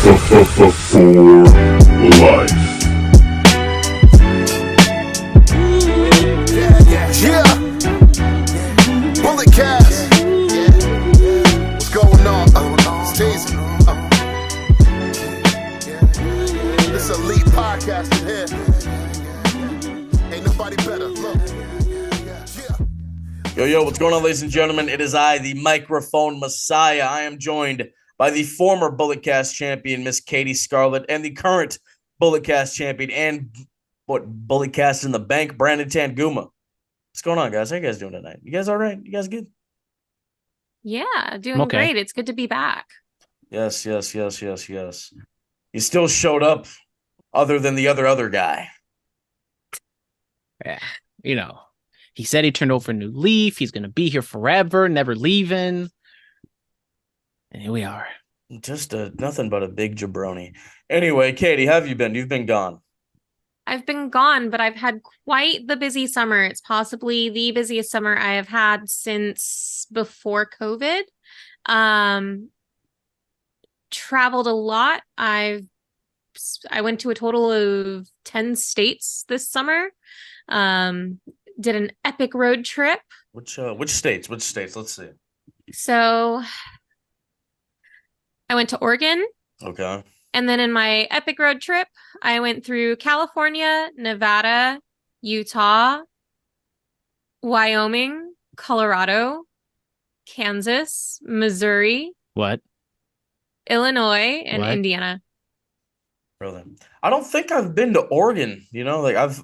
For life. Yeah. Bullet cast. What's going on? Stacy. This elite podcast in here. Ain't nobody better. Look. Yo, what's going on, ladies and gentlemen? It is I, the microphone messiah. I am joined by the former Bulletcast champion, Miss Katie Scarlett, and the current Bulletcast champion and Bulletcast in the bank, Brandon Tanguma. What's going on, guys? How you guys doing tonight? You guys all right? You guys good? Yeah, doing great. It's good to be back. Yes. You still showed up other than the other guy. Yeah, he said he turned over a new leaf. He's going to be here forever, never leaving. And here we are. Just nothing but a big jabroni. Anyway, Katie, how have you been? You've been gone. I've been gone, but I've had quite the busy summer. It's possibly the busiest summer I have had since before COVID. Traveled a lot. I went to a total of 10 states this summer. Did an epic road trip. Which states? Let's see. So I went to Oregon. Okay. And then in my epic road trip, I went through California, Nevada, Utah, Wyoming, Colorado, Kansas, Missouri, Illinois, and Indiana. Really? I don't think I've been to Oregon. I've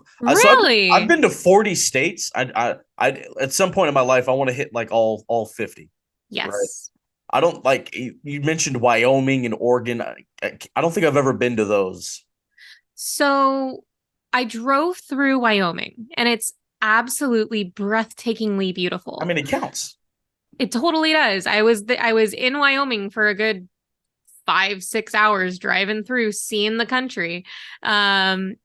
been to 40 states. I at some point in my life I want to hit like all 50. Yes. Right? I don't you mentioned Wyoming and Oregon. I don't think I've ever been to those. So I drove through Wyoming and it's absolutely breathtakingly beautiful. I mean, it counts. It totally does. I was in Wyoming for a good 5-6 hours driving through, seeing the country. Oregon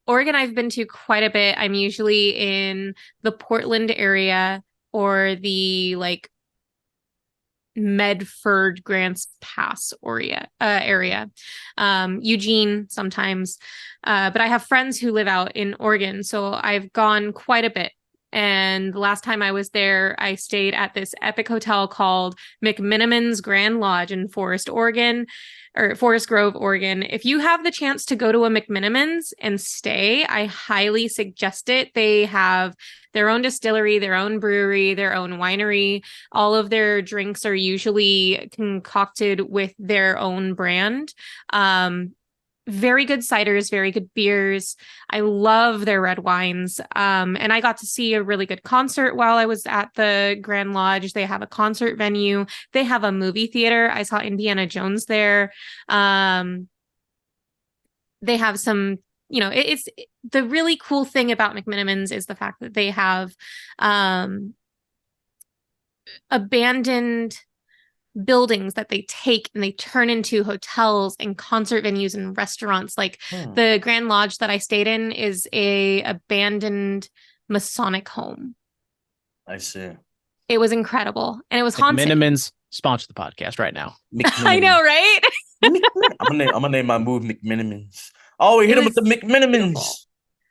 I've been to quite a bit. I'm usually in the Portland area or the Medford Grants Pass area. Eugene sometimes. But I have friends who live out in Oregon, so I've gone quite a bit. And the last time I was there, I stayed at this epic hotel called McMiniman's Grand Lodge in Forest Grove, Oregon. If you have the chance to go to a McMiniman's and stay, I highly suggest it. They have their own distillery, their own brewery, their own winery. All of their drinks are usually concocted with their own brand. Very good ciders, very good beers. I love their red wines. And I got to see a really good concert while I was at the Grand Lodge. They have a concert venue. They have a movie theater. I saw Indiana Jones there. They have some, it's the really cool thing about McMiniman's is the fact that they have abandoned buildings that they take and they turn into hotels and concert venues and restaurants. The Grand Lodge that I stayed in is a abandoned Masonic home. I see. It was incredible and it was haunted. McMiniman's sponsor the podcast right now. I know, right? I'm gonna name my move McMiniman's. Oh, we hit him with the McMiniman's.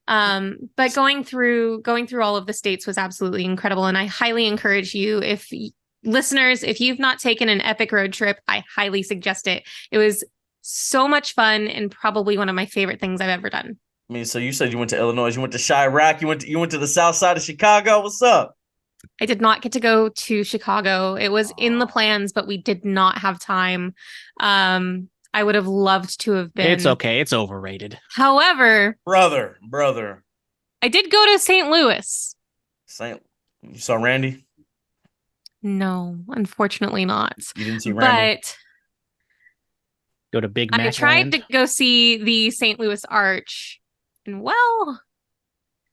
But going through all of the states was absolutely incredible, and I highly encourage you, listeners, if you've not taken an epic road trip, I highly suggest it. It was so much fun and probably one of my favorite things I've ever done. I mean, so you said you went to Illinois, you went to Chirac, you went to the south side of Chicago. What's up? I did not get to go to Chicago. It was in the plans, but we did not have time. I would have loved to have been. It's okay. It's overrated. However, brother, I did go to St. Louis. You saw Randy? No, unfortunately not. You didn't see Randy? But go to Big Mac. I tried to go see the St. Louis Arch, and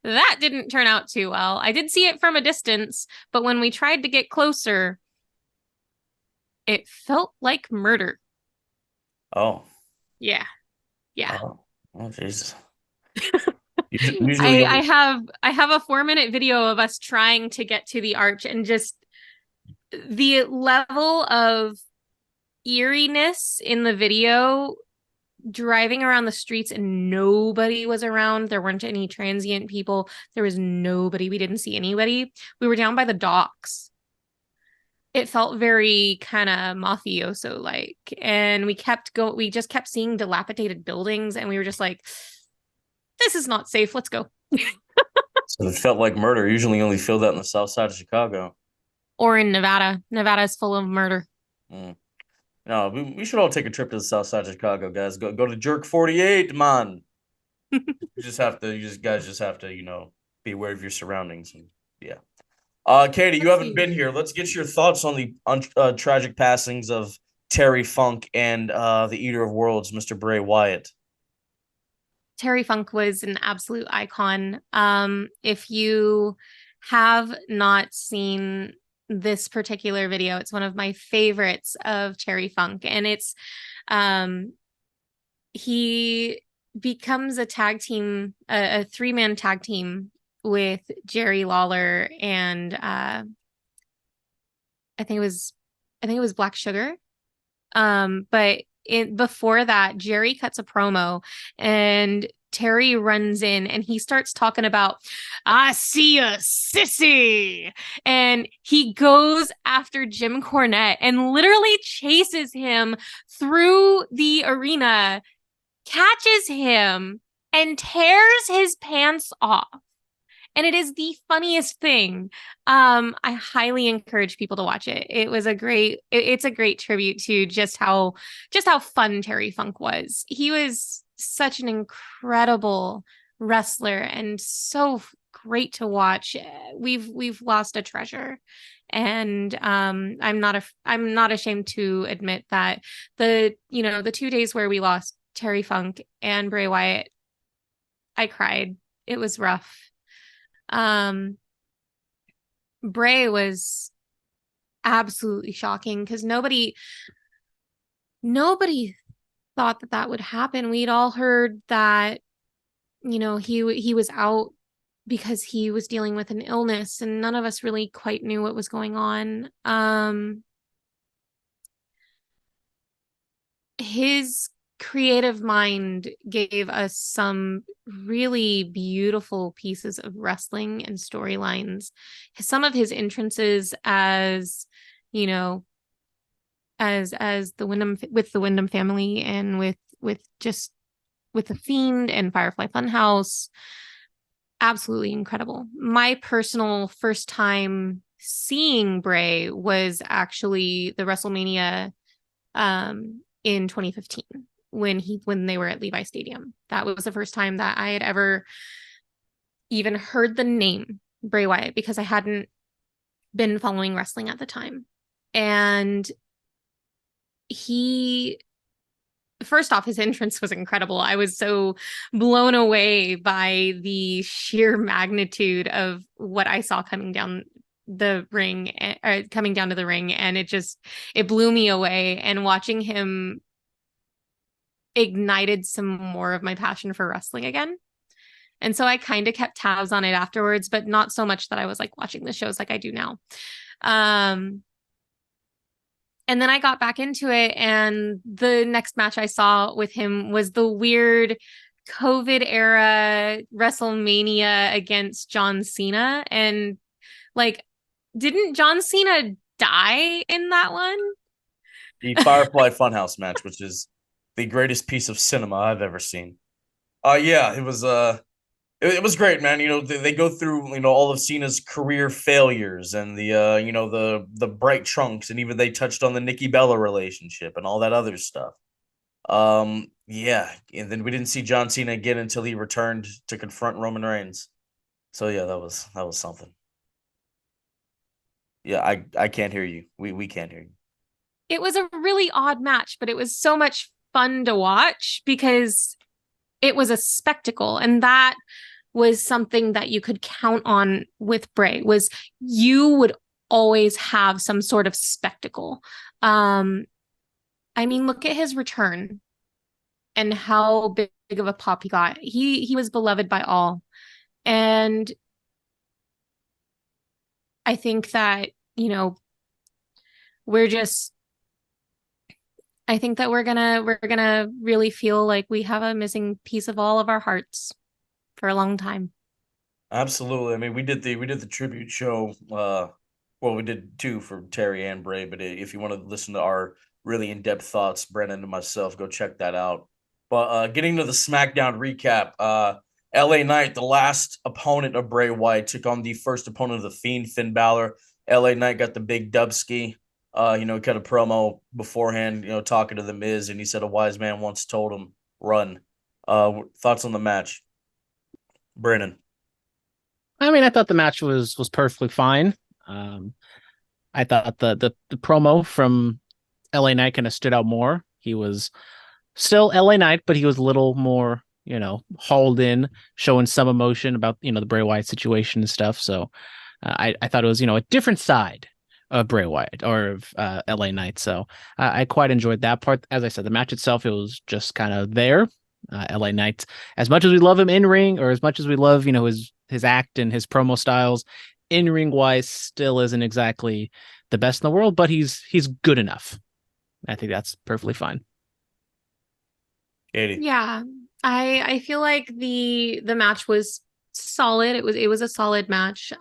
that didn't turn out too well. I did see it from a distance, but when we tried to get closer, it felt like murder. Oh. Yeah. Oh, Jesus. I have a 4-minute video of us trying to get to the arch, and just the level of eeriness in the video driving around the streets and nobody was around. There weren't any transient people. There was nobody. We didn't see anybody. We were down by the docks. It felt very kind of mafioso like, and we just kept seeing dilapidated buildings, and we were just like, this is not safe. Let's go. So it felt like murder. Usually only feel that in the south side of Chicago. Or in Nevada. Nevada is full of murder. Mm. No, we should all take a trip to the south side of Chicago, guys. Go to Jerk 48, man. You guys just have to, be aware of your surroundings. And, yeah. Katie, you haven't been here. Let's get your thoughts on the tragic passings of Terry Funk and the Eater of Worlds, Mr. Bray Wyatt. Terry Funk was an absolute icon. If you have not seen this particular video, it's one of my favorites of Terry Funk, and it's he becomes a tag team, a 3-man tag team with Jerry Lawler and I think it was Black Sugar. But before that, Jerry cuts a promo and Terry runs in and he starts talking about, I see a sissy. And he goes after Jim Cornette and literally chases him through the arena, catches him, and tears his pants off. And it is the funniest thing. I highly encourage people to watch it. It's a great tribute to just how fun Terry Funk was. He was such an incredible wrestler and so great to watch. We've lost a treasure. And I'm not ashamed to admit that the 2 days where we lost Terry Funk and Bray Wyatt, I cried. It was rough. Bray was absolutely shocking because nobody thought that would happen. We'd all heard that, he was out because he was dealing with an illness, and none of us really quite knew what was going on. His creative mind gave us some really beautiful pieces of wrestling and storylines. Some of his entrances as the Wyndham family and with the Fiend and Firefly Funhouse, absolutely incredible. My personal first time seeing Bray was actually the WrestleMania in 2015 when they were at Levi Stadium. That was the first time that I had ever even heard the name Bray Wyatt, because I hadn't been following wrestling at the time. And first off, his entrance was incredible. I was so blown away by the sheer magnitude of what I saw coming down the ring, coming down to the ring, and it blew me away. And watching him ignited some more of my passion for wrestling again. And so I kind of kept tabs on it afterwards, but not so much that I was like watching the shows like I do now. And then I got back into it, and the next match I saw with him was the weird COVID era WrestleMania against John Cena. And like, didn't John Cena die in that one? The Firefly Funhouse match, which is the greatest piece of cinema I've ever seen. Yeah, it was great, man. They go through, all of Cena's career failures and the bright trunks, and even they touched on the Nikki Bella relationship and all that other stuff. Yeah, and then we didn't see John Cena again until he returned to confront Roman Reigns. So yeah, that was something. Yeah, I can't hear you. We can't hear you. It was a really odd match, but it was so much fun to watch because it was a spectacle, and that was something that you could count on with Bray. Was you would always have some sort of spectacle. I mean, look at his return and how big of a pop he got. He was beloved by all, and I think that we're just I think that we're gonna really feel like we have a missing piece of all of our hearts for a long time. Absolutely. I mean, we did the tribute show. Well, we did two for Terry and Bray. But if you want to listen to our really in-depth thoughts, Brennan and myself, go check that out. But getting to the SmackDown recap, LA Knight, the last opponent of Bray Wyatt, took on the first opponent of the Fiend, Finn Balor. LA Knight got the big dubski. He cut a promo beforehand, talking to the Miz, and he said a wise man once told him, "Run." Thoughts on the match, Brennan? I mean, I thought the match was perfectly fine. I thought the promo from LA Knight kind of stood out more. He was still LA Knight, but he was a little more, hauled in, showing some emotion about, the Bray Wyatt situation and stuff. So I thought it was, a different side of Bray Wyatt or of LA Knight. So I quite enjoyed that part. As I said, the match itself, it was just kind of there. LA Knight, as much as we love him in ring, or as much as we love, his act and his promo styles, in ring wise, still isn't exactly the best in the world, but he's good enough. I think that's perfectly fine. Katie. Yeah, I feel like the match was solid. It was a solid match.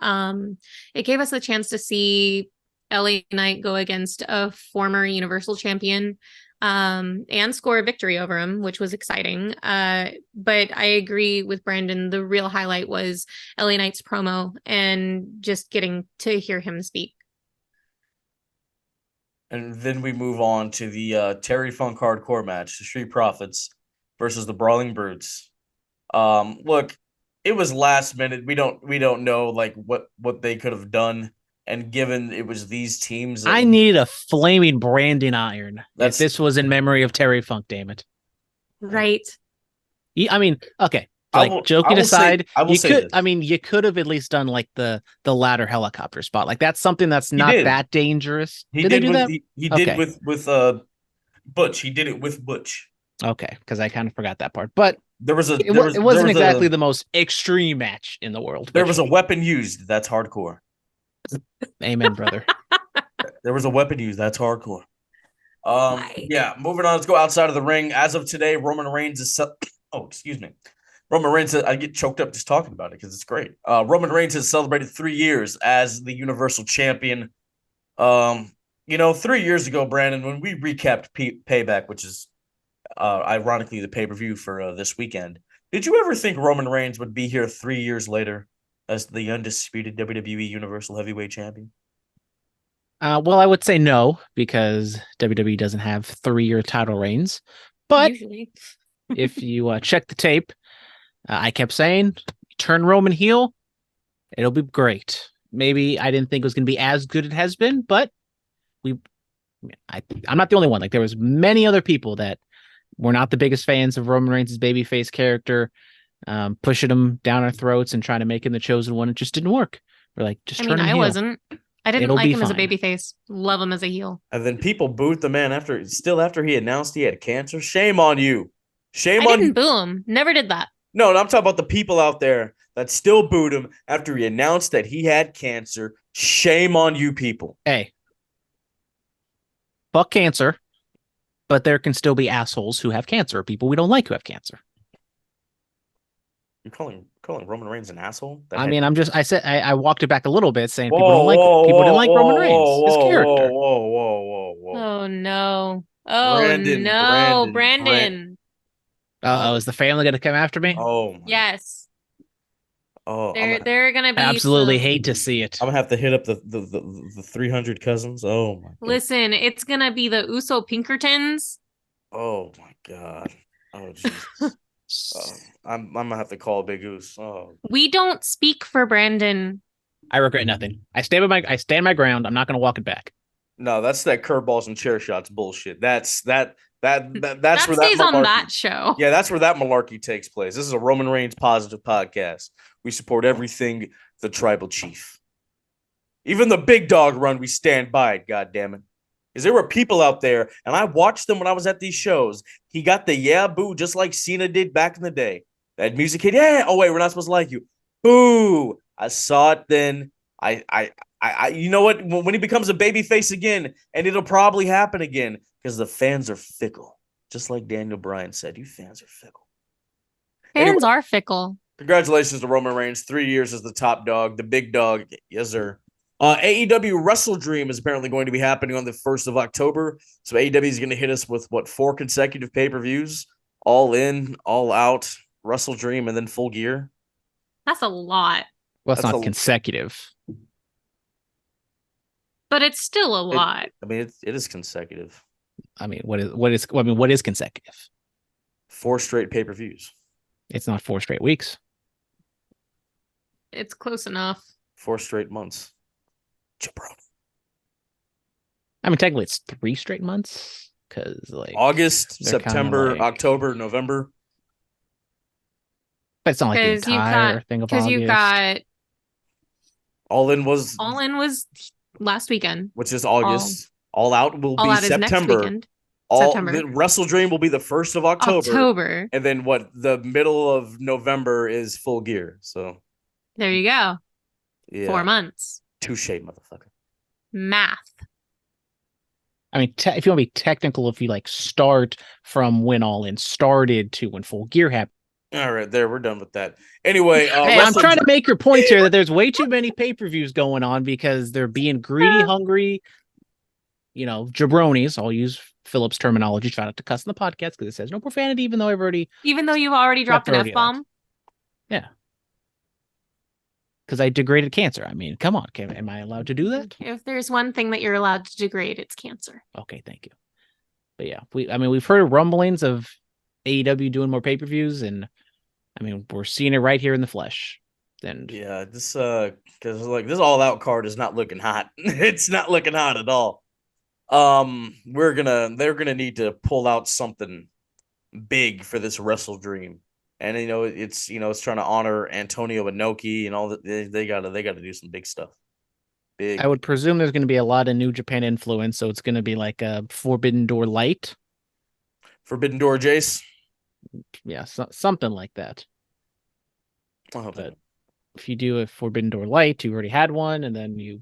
It gave us the chance to see LA Knight go against a former Universal Champion, and score a victory over him, which was exciting. But I agree with Brandon. The real highlight was LA Knight's promo and just getting to hear him speak. And then we move on to the Terry Funk Hardcore match, the Street Profits versus the Brawling Brutes. Look, it was last minute. We don't know like what they could have done. And given it was these teams, I needed a flaming branding iron. If this was in memory of Terry Funk, damn it. Right. I mean, okay. Like, joking aside, you could have at least done like the ladder helicopter spot. Like, that's something that's not that dangerous. Did they do that? He did with Butch. He did it with Butch. Okay, because I kind of forgot that part. But it wasn't exactly the most extreme match in the world. There was a weapon used. That's hardcore. Amen, brother. There was a weapon used. That's hardcore. Yeah, moving on. Let's go outside of the ring. As of today, Roman Reigns is excuse me. Roman Reigns, I get choked up just talking about it because it's great. Roman Reigns has celebrated 3 years as the Universal Champion. 3 years ago, Brandon, when we recapped Payback, which is ironically the pay-per-view for this weekend, did you ever think Roman Reigns would be here 3 years later as the undisputed WWE Universal Heavyweight Champion? Well, I would say no, because WWE doesn't have 3-year title reigns. But usually, if you check the tape, I kept saying, turn Roman heel, it'll be great. Maybe I didn't think it was going to be as good as it has been, but I'm not the only one. Like, there was many other people that were not the biggest fans of Roman Reigns' babyface character, pushing him down our throats and trying to make him the chosen one. It just didn't work. We're like, just turn him heel. Wasn't. I didn't like him as a babyface. Love him as a heel. And then people booed the man after he announced he had cancer. Shame on you. I didn't boo him. Never did that. No, I'm talking about the people out there that still booed him after he announced that he had cancer. Shame on you people. Hey, fuck cancer, but there can still be assholes who have cancer, or people we don't like who have cancer. You're calling Roman Reigns an asshole? I walked it back a little bit, saying people didn't like Roman Reigns, his character. Whoa. Oh no. Oh Brandon. Is the family gonna come after me? Oh yes. Oh, they're gonna be absolutely hate to see it. I'm gonna have to hit up the 300 cousins. Oh my God. Listen, it's gonna be the Uso Pinkertons. Oh my God. Oh Jesus. I'm gonna have to call Big Goose. Oh. We don't speak for Brandon. I regret nothing. I stand my ground. I'm not gonna walk it back. No, that's that curveballs and chair shots bullshit. That's where stays on that show. Yeah, that's where that malarkey takes place. This is a Roman Reigns positive podcast. We support everything the tribal chief. Even the big dog run, we stand by it, goddammit. Because there were people out there, and I watched them when I was at these shows. He got the yeah boo just like Cena did back in the day. That music hit, yeah. Oh wait, we're not supposed to like you. Boo! I saw it then. I you know what? When he becomes a baby face again, and it'll probably happen again, Because the fans are fickle. Just like Daniel Bryan said, you fans are fickle. Fans are fickle. Congratulations to Roman Reigns. 3 years as the top dog, the big dog. Yes, sir. AEW Wrestle Dream is apparently going to be happening on the 1st of October. So AEW is going to hit us with, 4 consecutive pay-per-views? All In, All Out, Wrestle Dream, and then Full Gear. That's a lot. Well, it's That's not consecutive. But it's still a lot. It is consecutive. I mean, what is consecutive? 4 straight pay-per-views. It's not 4 straight weeks. It's close enough. 4 straight months. Jabroni. I mean, technically, it's 3 straight months because August, September, like... October, November. But it's not like the entire thing of August. Because you've got All In was last weekend, which is August. All Out will All be Out is September. next weekend. The Wrestle Dream will be the 1st of October. And then the middle of November is Full Gear. So there you go. Yeah. 4 months. Touche, motherfucker. Math. I mean, if you want to be technical, if you start from when All In started to when Full Gear happened. All right, we're done with that. Anyway, hey, I'm trying to make your point here that there's way too many pay-per-views going on because they're being greedy, hungry, jabronis. I'll use Phillip's terminology. Try not to cuss in the podcast because it says no profanity, even though you've already dropped an F-bomb. Yeah. Because I degraded cancer. I mean, come on. Am I allowed to do that? If there's one thing that you're allowed to degrade, it's cancer. Okay, thank you. But yeah, we've heard rumblings of AEW doing more pay-per-views, and I mean, we're seeing it right here in the flesh. And yeah, this because this All Out card is not looking hot. It's not looking hot at all. They're gonna need to pull out something big for this Wrestle Dream. And it's trying to honor Antonio Inoki and all that. They gotta do some big stuff. Big. I would presume there's going to be a lot of New Japan influence, so it's going to be like a Forbidden Door Light. Forbidden Door Jace. Yeah, something like that. But if you do a Forbidden Door Light, you already had one, and then you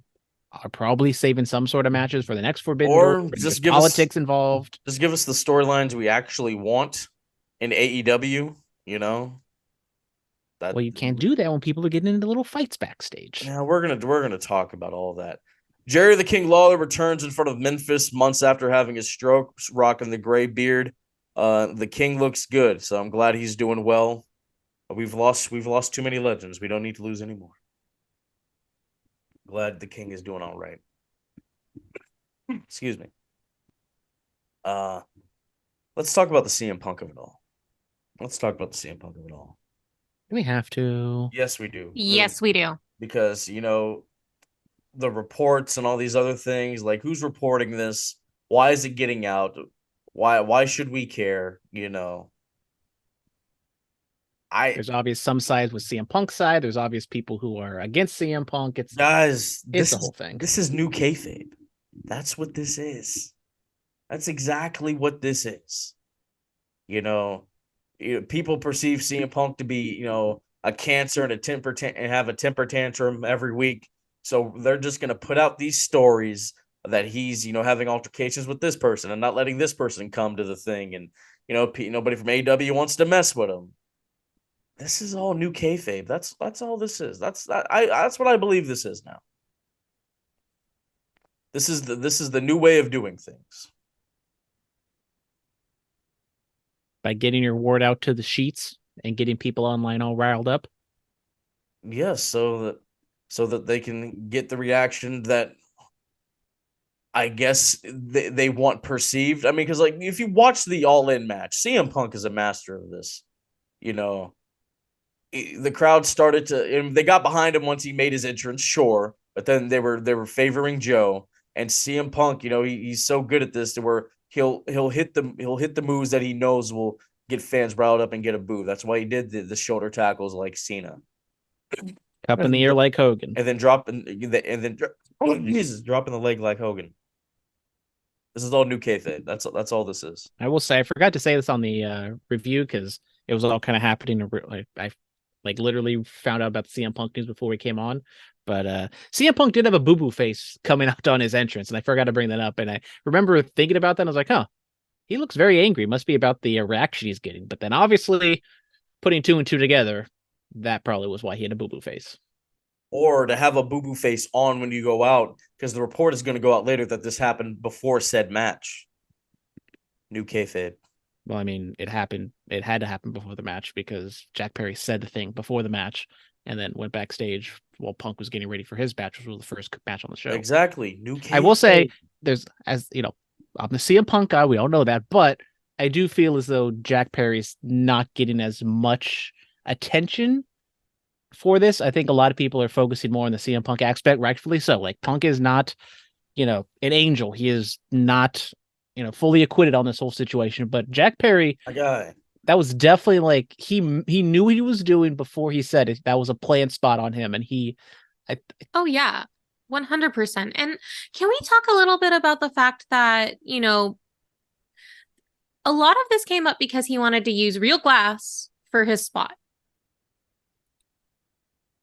are probably saving some sort of matches for the next Forbidden Door. Or just give politics involved. Just give us the storylines we actually want in AEW. Well, you can't do that when people are getting into little fights backstage. Yeah, we're gonna talk about all that. Jerry the King Lawler returns in front of Memphis months after having his stroke, rocking the gray beard. The King looks good, so I'm glad he's doing well. We've lost too many legends. We don't need to lose anymore. Glad the King is doing all right. Excuse me. Let's talk about the CM Punk of it all. We have to. Yes, we do. Yes, we do. Because, the reports and all these other things, like who's reporting this? Why is it getting out? Why should we care? There's obvious some sides with CM Punk's side. There's obvious people who are against CM Punk. It's the whole thing. This is new kayfabe. That's what this is. That's exactly what this is. People perceive CM Punk to be, a cancer and and have a temper tantrum every week. So they're just going to put out these stories that he's, having altercations with this person and not letting this person come to the thing. And, nobody from AEW wants to mess with him. This is all new kayfabe. That's all this is. That's what I believe this is now. This is the new way of doing things. By getting your word out to the sheets and getting people online all riled up. Yes, so that they can get the reaction that I guess they want perceived. I mean, because if you watch the All In match, CM Punk is a master of this. The crowd started to, and they got behind him once he made his entrance, sure, but then they were favoring Joe and CM Punk. He's so good at this to where he'll hit the moves that he knows will get fans riled up and get a boo. That's why he did the shoulder tackles like Cena, up in the air like Hogan, and then dropping the leg like Hogan. This is all new kayfabe. That's all this is. I will say I forgot to say this on the review because it was all kind of happening. I literally found out about the CM Punk news before we came on. But CM Punk did have a boo-boo face coming out on his entrance, and I forgot to bring that up. And I remember thinking about that, and I was like, huh, he looks very angry. Must be about the reaction he's getting. But then obviously putting two and two together, that probably was why he had a boo-boo face. Or to have a boo-boo face on when you go out, because the report is going to go out later that this happened before said match. New kayfabe. Well, I mean, it happened. It had to happen before the match because Jack Perry said the thing before the match and then went backstage while Punk was getting ready for his match, which was the first match on the show. Exactly. New kayfabe. I will say there's, as you know, I'm the CM Punk guy. We all know that. But I do feel as though Jack Perry's not getting as much attention for this. I think a lot of people are focusing more on the CM Punk aspect, rightfully so. Like, Punk is not, an angel. He is not, fully acquitted on this whole situation. But Jack Perry, my guy, that was definitely like he knew what he was doing before he said it. That was a planned spot on him, and oh yeah, 100%. And can we talk a little bit about the fact that a lot of this came up because he wanted to use real glass for his spot.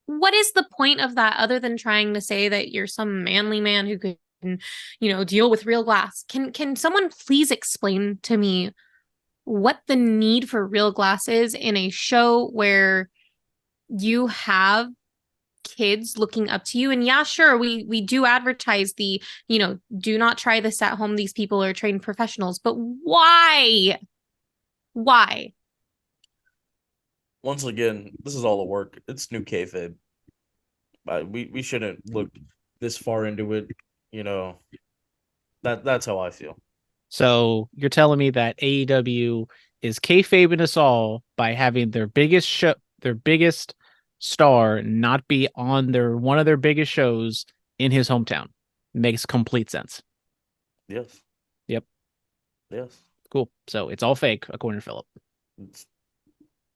What is the point of that other than trying to say that you're some manly man who could, deal with real glass? Can someone please explain to me what the need for real glass is in a show where you have kids looking up to you? And yeah, sure, we do advertise the, do not try this at home. These people are trained professionals, but why? Why? Once again, this is all a work. It's new kayfabe. We shouldn't look this far into it. That's how I feel. So you're telling me that AEW is kayfabing us all by having their biggest star not be on one of their biggest shows in his hometown. Makes complete sense. Yes. Yep. Yes. Cool. So it's all fake, according to Phillip. It's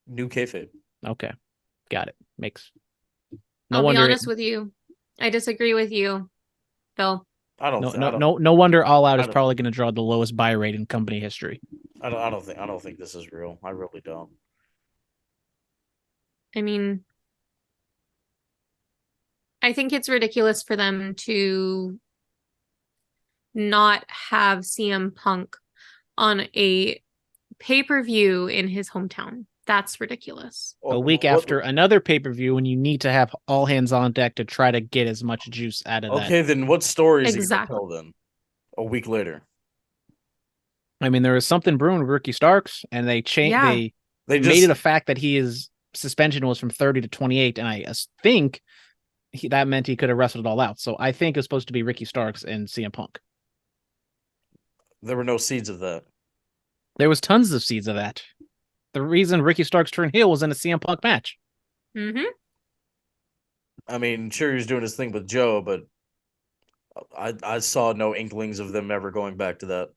new kayfabe. Okay. Got it. Makes I'll be honest with you. I disagree with you, Phil. No wonder All Out is probably going to draw the lowest buy rate in company history. I don't think this is real. I really don't. I mean, I think it's ridiculous for them to not have CM Punk on a pay-per-view in his hometown. That's ridiculous. A week after another pay-per-view when you need to have all hands on deck to try to get as much juice out of that. Okay, then what story is exactly he going to tell then? A week later. I mean, there was something brewing with Ricky Starks, and they changed. Yeah. They made it a fact that his suspension was from 30 to 28, and I think that meant he could have wrestled it all out. So I think it's supposed to be Ricky Starks and CM Punk. There were no seeds of that. There was tons of seeds of that. The reason Ricky Starks turned heel was in a CM Punk match. Mm-hmm. I mean, sure, he was doing his thing with Joe, but I saw no inklings of them ever going back to that.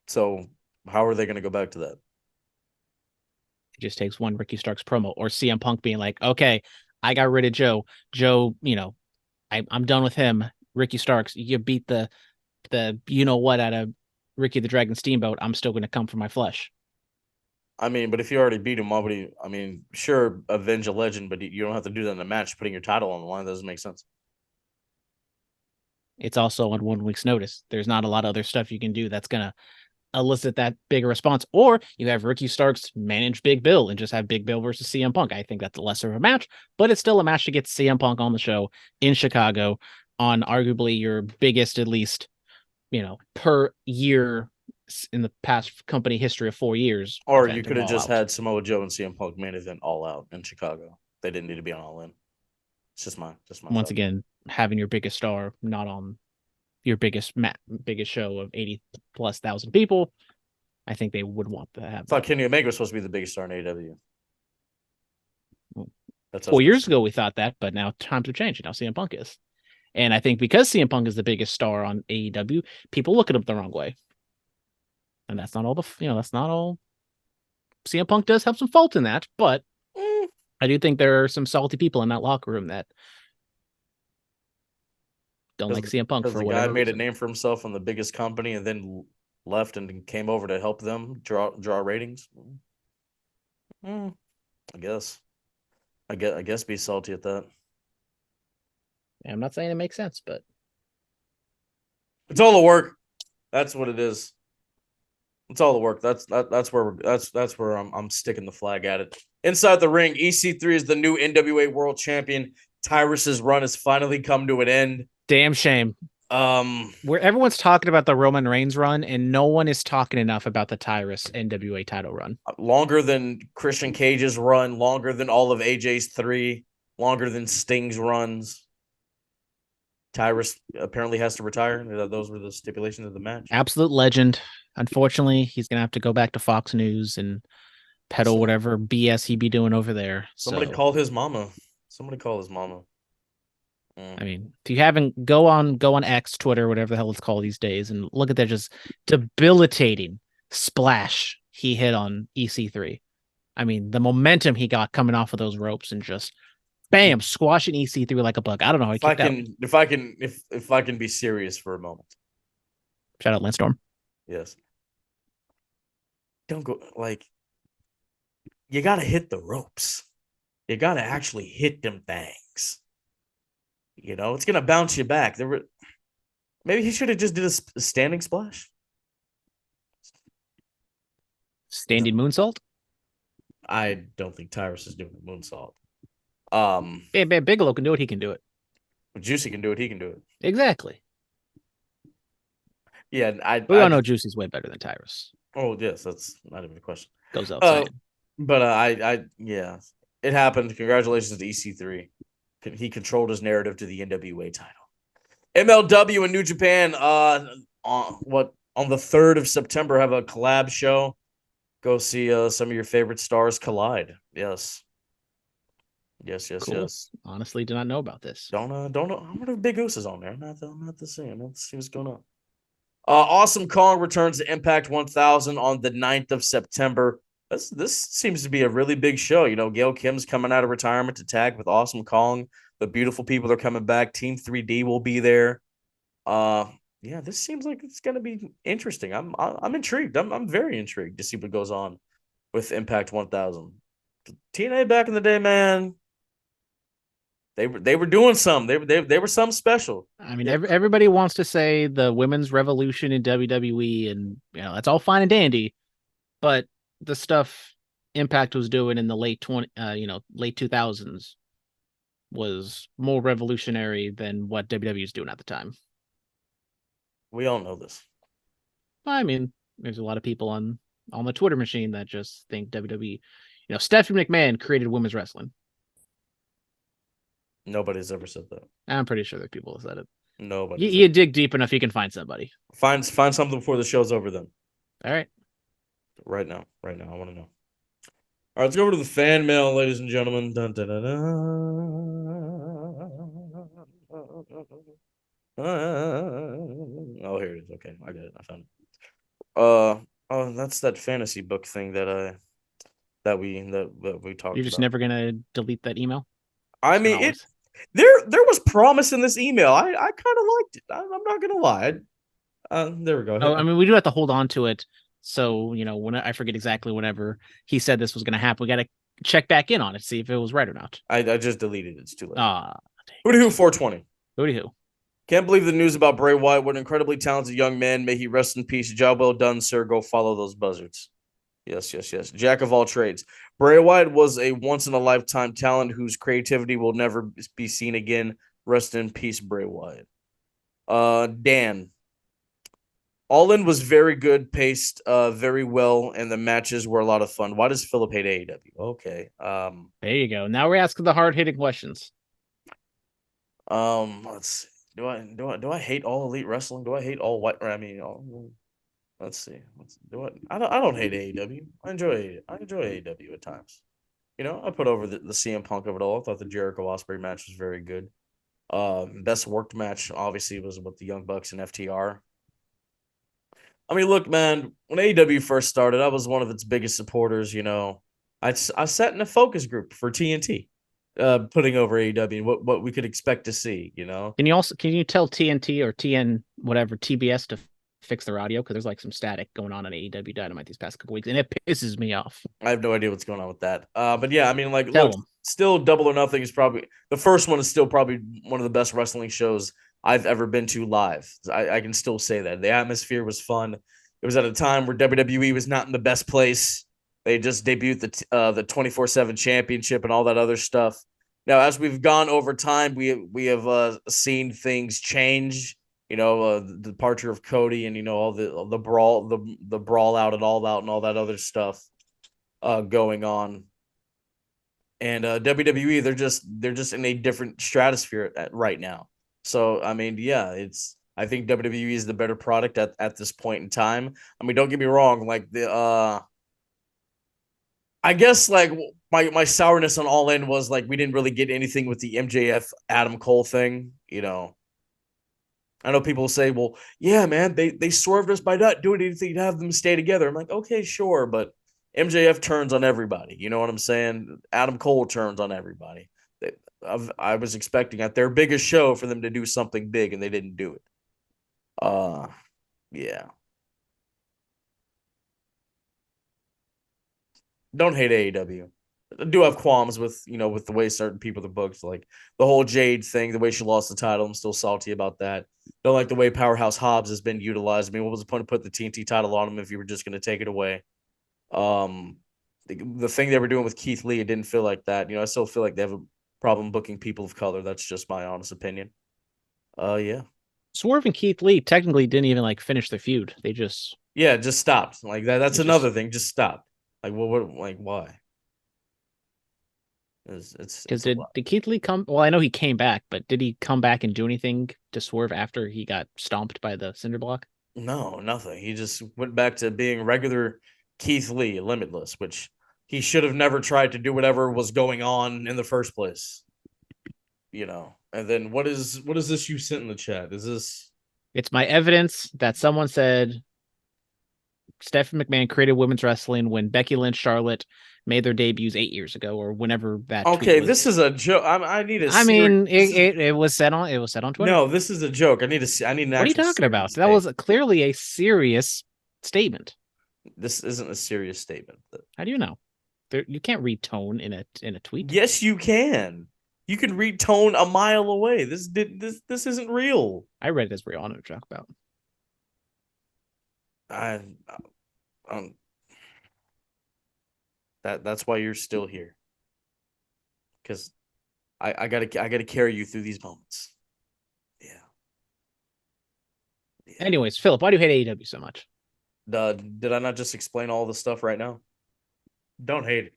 So how are they going to go back to that? It just takes one Ricky Starks promo or CM Punk being like, okay, I got rid of Joe. Joe, I'm done with him. Ricky Starks, you beat the out of Ricky the Dragon Steamboat. I'm still going to come for my flesh. I mean, but if you already beat him, sure, avenge a legend, but you don't have to do that in a match. Putting your title on the line doesn't make sense. It's also on 1 week's notice. There's not a lot of other stuff you can do that's going to elicit that big response. Or you have Ricky Starks manage Big Bill and just have Big Bill versus CM Punk. I think that's lesser of a match, but it's still a match to get CM Punk on the show in Chicago on arguably your biggest, at least, per year in the past company history of 4 years. Or you could have just had Samoa Joe and CM Punk main event All Out in Chicago. They didn't need to be on All In. It's just my once again, having your biggest star not on your biggest show of 80,000+ people. I think they would want to have. I thought Kenny Omega was supposed to be the biggest star in AEW. That's 4 years ago we thought that, but now times have changed. Now CM Punk is. And I think because CM Punk is the biggest star on AEW, people look at him the wrong way. And that's not all that's not all. CM Punk does have some fault in that, but I do think there are some salty people in that locker room that don't like CM Punk for whatever the guy made reason. a name for himself on the biggest company and then left and came over to help them draw ratings. I guess. I guess be salty at that. I'm not saying it makes sense, but It's all the work. That's what it is. It's all the work. That's where I'm sticking the flag at it. Inside the ring, EC3 is the new NWA World Champion. Tyrus's run has finally come to an end. damn shame. Where everyone's talking about the Roman Reigns run, and no one is talking enough about the Tyrus NWA title run. Longer than Christian Cage's run, longer than all of AJ's 3, longer than Sting's runs. Tyrus apparently has to retire. Those were the stipulations of the match. Absolute legend. Unfortunately, he's gonna have to go back to Fox News and peddle whatever BS he be doing over there. Somebody call his mama. Somebody call his mama. I mean, if you haven't, go on X, Twitter, whatever the hell it's called these days, and look at that just debilitating splash he hit on EC3. I mean, the momentum he got coming off of those ropes and just bam, squashing EC3 like a bug. I don't know how he kicked out. If I can be serious for a moment. Shout out Lance Storm. Yes. Don't go like you gotta hit the ropes. You gotta actually hit them things. You know, it's gonna bounce you back. Maybe he should have just did a standing splash. Standing moonsault? I don't think Tyrus is doing a moonsault. Bigelow can do it, he can do it. If Juicy can do it, he can do it. Exactly. Yeah, we all know Juicy's way better than Tyrus. Oh, yes, that's not even a question. Goes outside. But yeah, it happened. Congratulations to EC3. He controlled his narrative to the NWA title. MLW in New Japan, on the 3rd of September, have a collab show. Go see some of your favorite stars collide. Yes. Cool. Yes. Honestly, do not know about this. Don't know. I wonder if Big Goose is on there. I'm not to see. Let's see what's going on. Awesome Kong returns to Impact 1000 on the 9th of September. This seems to be a really big show. You know, Gail Kim's coming out of retirement to tag with Awesome Kong. The beautiful people are coming back. Team 3D will be there. Yeah, this seems like it's gonna be interesting. I'm intrigued. I'm very intrigued to see what goes on with Impact 1000. TNA back in the day, man. They were doing some. They were some special. I mean, everybody wants to say the women's revolution in WWE, and that's all fine and dandy, but the stuff Impact was doing in the late 2000s was more revolutionary than what WWE was doing at the time. We all know this. I mean, there's a lot of people on the Twitter machine that just think WWE. Stephanie McMahon created women's wrestling. Nobody's ever said that. I'm pretty sure that people have said it. Nobody. You dig deep enough, you can find somebody. Find something before the show's over. Then. All right. Right now, I want to know. All right, let's go over to the fan mail, ladies and gentlemen. Dun, dun, dun, dun. Oh, here it is. Okay, I got it. I found it. Oh, that's that fantasy book thing that we talked. You're just never gonna delete that email. I mean, there was promise in this email. I kind of liked it. I'm not gonna lie. There we go. Oh, I mean, we do have to hold on to it. So, when I forget exactly whenever he said this was going to happen, we got to check back in on it, see if it was right or not. I just deleted it. It's too late. Hooty Hoo 420. Hooty hoo. Can't believe the news about Bray Wyatt. What an incredibly talented young man. May he rest in peace. Job well done, sir. Go follow those buzzards. Yes. Jack of all trades. Bray Wyatt was a once-in-a-lifetime talent whose creativity will never be seen again. Rest in peace, Bray Wyatt. Dan. All In was very good, paced very well, and the matches were a lot of fun. Why does Phillip hate AEW? Okay. There you go. Now we're asking the hard-hitting questions. Let's see. Do I hate all elite wrestling? Do I hate all white? I mean, let's see. I don't hate AEW. I enjoy AEW at times. I put over the CM Punk of it all. I thought the Jericho Ospreay match was very good. Best worked match obviously was with the Young Bucks and FTR. I mean, look, man, when AEW first started, I was one of its biggest supporters. I sat in a focus group for TNT, putting over AEW and what we could expect to see. Can you tell TNT or TN whatever TBS to fix their audio because there's like some static going on AEW Dynamite these past couple weeks, and it pisses me off. I have no idea what's going on with that. But yeah, I mean, like, Tell look, them. still Double or Nothing is probably the first one is still probably one of the best wrestling shows I've ever been to live. I can still say that the atmosphere was fun. It was at a time where WWE was not in the best place. They just debuted the 24/7 championship and all that other stuff. Now, as we've gone over time, we have seen things change. The departure of Cody and all the brawl out and all out and all that other stuff going on. And WWE, they're just in a different stratosphere right now. So I mean, yeah, I think WWE is the better product at this point in time. I mean, don't get me wrong, like I guess like my sourness on All In was like we didn't really get anything with the MJF Adam Cole thing. I know people say, well, yeah, man, they swerved us by not doing anything to have them stay together. I'm like, okay, sure, but MJF turns on everybody. You know what I'm saying? Adam Cole turns on everybody. I was expecting at their biggest show for them to do something big, and they didn't do it. Yeah. Don't hate AEW. I do have qualms with with the way certain people are booked, like the whole Jade thing, the way she lost the title. I'm still salty about that. Don't like the way Powerhouse Hobbs has been utilized. I mean, what was the point of putting the TNT title on him if you were just going to take it away? The thing they were doing with Keith Lee, it didn't feel like that. I still feel like they have a problem booking people of color. That's just my honest opinion. Yeah. Swerve and Keith Lee technically didn't even like finish the feud. They just stopped like that. That's another thing. Just stopped. Like what? Like why? It's because did Keith Lee come? Well, I know he came back, but did he come back and do anything to Swerve after he got stomped by the cinder block? No, nothing. He just went back to being regular Keith Lee, Limitless, which he should have never tried to do whatever was going on in the first place. And then what is this you sent in the chat? Is this? It's my evidence that someone said Stephanie McMahon created women's wrestling when Becky Lynch, Charlotte made their debuts 8 years ago, or whenever that. Okay, this is a joke. I need a. I mean, it was said on Twitter. No, this is a joke. I need an. What are you talking about? That was clearly a serious statement. This isn't a serious statement. How do you know? You can't read tone in a tweet. Yes, you can. You can read tone a mile away. This isn't real. I read it as real. I know what you're talking about. That's why you're still here. Because I gotta carry you through these moments. Yeah. Anyways, Phillip, why do you hate AEW so much? Did I not just explain all the stuff right now? Don't hate it.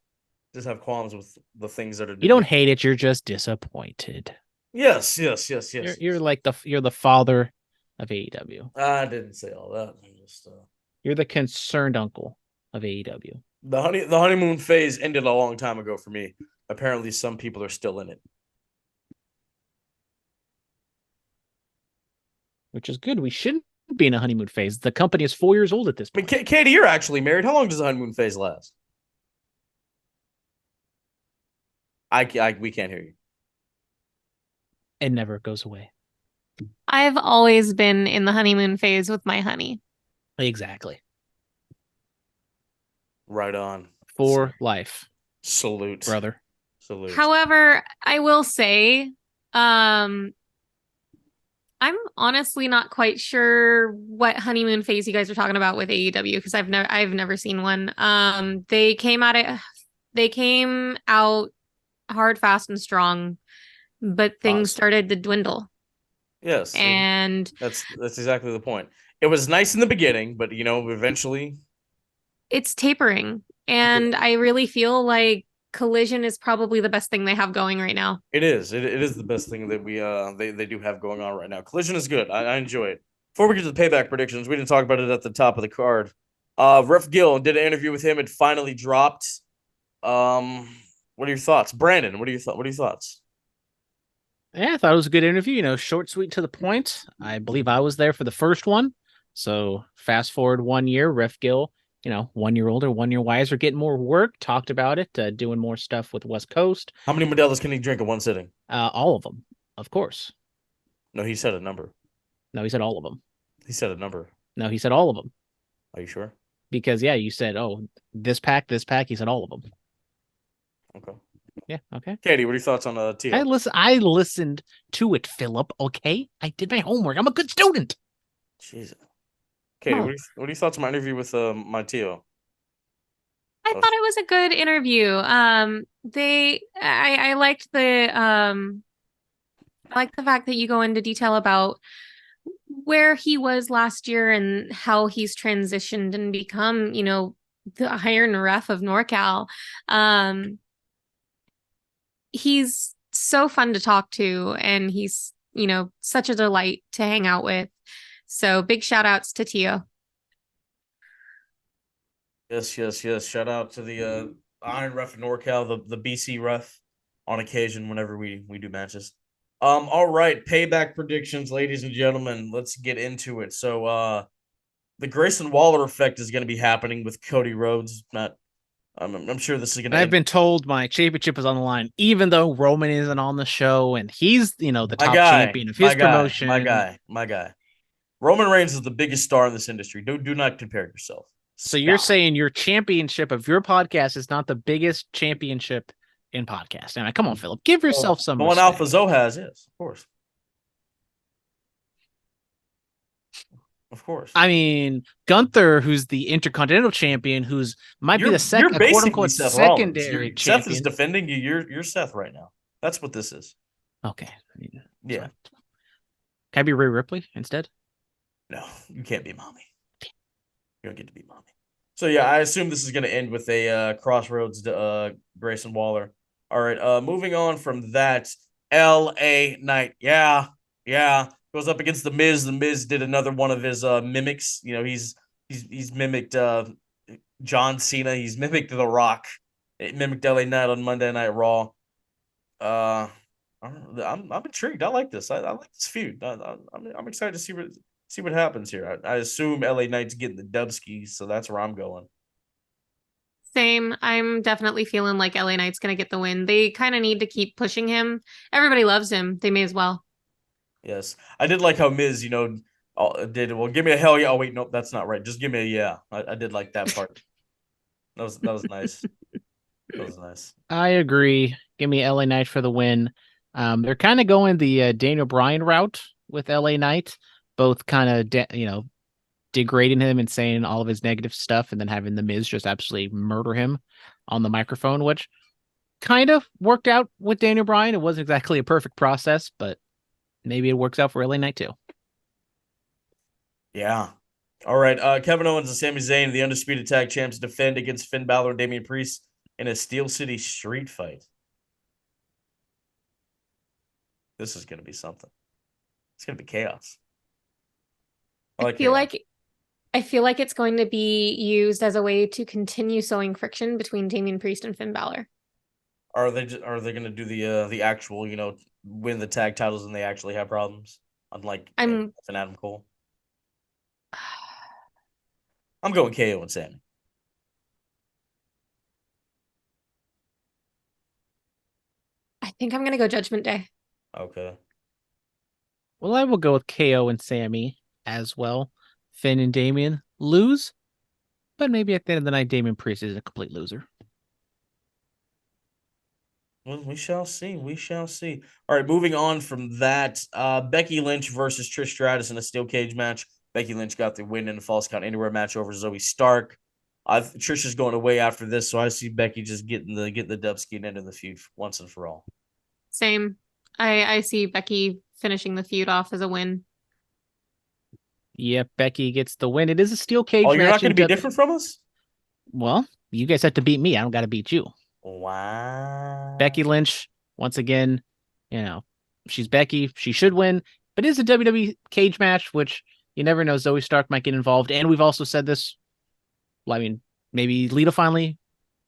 Just have qualms with the things that are. You don't hate it. You're just disappointed. Yes. You're like you're the father of AEW. I didn't say all that. You're the concerned uncle of AEW. The honeymoon phase ended a long time ago for me. Apparently, some people are still in it, which is good. We shouldn't be in a honeymoon phase. The company is 4 years old at this point. I mean, Katie, you're actually married. How long does the honeymoon phase last? We can't hear you. It never goes away. I've always been in the honeymoon phase with my honey. Exactly. Right on. For life. Salute. Brother. Salute. However, I will say, I'm honestly not quite sure what honeymoon phase you guys are talking about with AEW because I've never seen one. They came out hard, fast, and strong, but things started to dwindle. Yes. And that's exactly the point. It was nice in the beginning, but eventually it's tapering. And I really feel like Collision is probably the best thing they have going right now. It is. It is the best thing that they do have going on right now. Collision is good. I enjoy it. Before we get to the Payback predictions, we didn't talk about it at the top of the card. Ref Gill did an interview with him. It finally dropped. What are your thoughts, Brandon? What are your thoughts? Yeah, I thought it was a good interview. Short, sweet, to the point. I believe I was there for the first one. So fast forward 1 year, Ref Gill, 1 year older, 1 year wiser, getting more work. Talked about it, doing more stuff with West Coast. How many Modelo's can he drink in one sitting? All of them, of course. No, he said a number. No, he said all of them. He said a number. No, he said all of them. Are you sure? Because yeah, you said, oh, this pack. He said all of them. Okay. Yeah. Okay. Katie, what are your thoughts on Tio? I listened to it, Phillip. Okay, I did my homework. I'm a good student. Jesus. Katie, No. what are your thoughts on my interview with my Tio? I thought it was a good interview. I liked I like the fact that you go into detail about where he was last year and how he's transitioned and become, the Iron Ref of NorCal. He's so fun to talk to, and he's, such a delight to hang out with. So big shout outs to Tio. Yes. Shout out to the Iron Ref in NorCal, the BC Ref on occasion whenever we do matches. All right, payback predictions, ladies and gentlemen. Let's get into it. So the Grayson Waller effect is going to be happening with Cody Rhodes. I'm sure this is going to. I've been told my championship is on the line, even though Roman isn't on the show and he's, the top champion of his promotion. My guy. Roman Reigns is the biggest star in this industry. Do not compare yourself. So you're saying your championship of your podcast is not the biggest championship in podcast? And come on, Phillip, give yourself some. The one Alpha Zoe has is, of course. Of course. I mean, Gunther, who's the Intercontinental Champion, who's might be the second, quote unquote, secondary champion. Seth is defending you. You're Seth right now. That's what this is. Okay. Yeah. Can I be Rhea Ripley instead? No, you can't be mommy. You don't get to be mommy. So yeah, I assume this is going to end with a Crossroads Grayson Waller. All right. Moving on from that, LA Knight. Yeah. Goes up against the Miz. The Miz did another one of his mimics. He's mimicked John Cena. He's mimicked The Rock. It mimicked LA Knight on Monday Night Raw. I'm intrigued. I like this. I like this feud. I'm excited to see what happens here. I assume LA Knight's getting the Dubskis, so that's where I'm going. Same. I'm definitely feeling like LA Knight's going to get the win. They kind of need to keep pushing him. Everybody loves him. They may as well. Yes. I did like how Miz, did, well, give me a hell yeah. Oh, wait, nope, that's not right. Just give me a yeah. I did like that part. That was nice. That was nice. I agree. Give me LA Knight for the win. They're kind of going the Daniel Bryan route with LA Knight, both kind of, degrading him and saying all of his negative stuff and then having the Miz just absolutely murder him on the microphone, which kind of worked out with Daniel Bryan. It wasn't exactly a perfect process, but maybe it works out for LA Knight too. Yeah. All right. Kevin Owens and Sami Zayn, the undisputed tag champs, defend against Finn Balor and Damian Priest in a Steel City street fight. This is going to be something. It's going to be chaos. I feel like it's going to be used as a way to continue sowing friction between Damian Priest and Finn Balor. Are they going to do the actual, win the tag titles and they actually have problems, unlike an Adam Cole? I'm going KO and Sammy. I think I'm going to go Judgment Day. Okay. Well, I will go with KO and Sammy as well. Finn and Damian lose, but maybe at the end of the night, Damian Priest is a complete loser. Well, we shall see. All right, moving on from that, Becky Lynch versus Trish Stratus in a steel cage match. Becky Lynch got the win in a false count anywhere match over Zoe Stark. Trish is going away after this, so I see Becky just getting the Dubsky and ending the feud once and for all. Same. I see Becky finishing the feud off as a win. Yep, Becky gets the win. It is a steel cage match. Oh, you're not going to be different from us? Well, you guys have to beat me. I don't got to beat you. Wow. Becky Lynch, once again, she's Becky. She should win, but it is a WWE cage match, which you never know. Zoe Stark might get involved. And we've also said this. Well, I mean, maybe Lita finally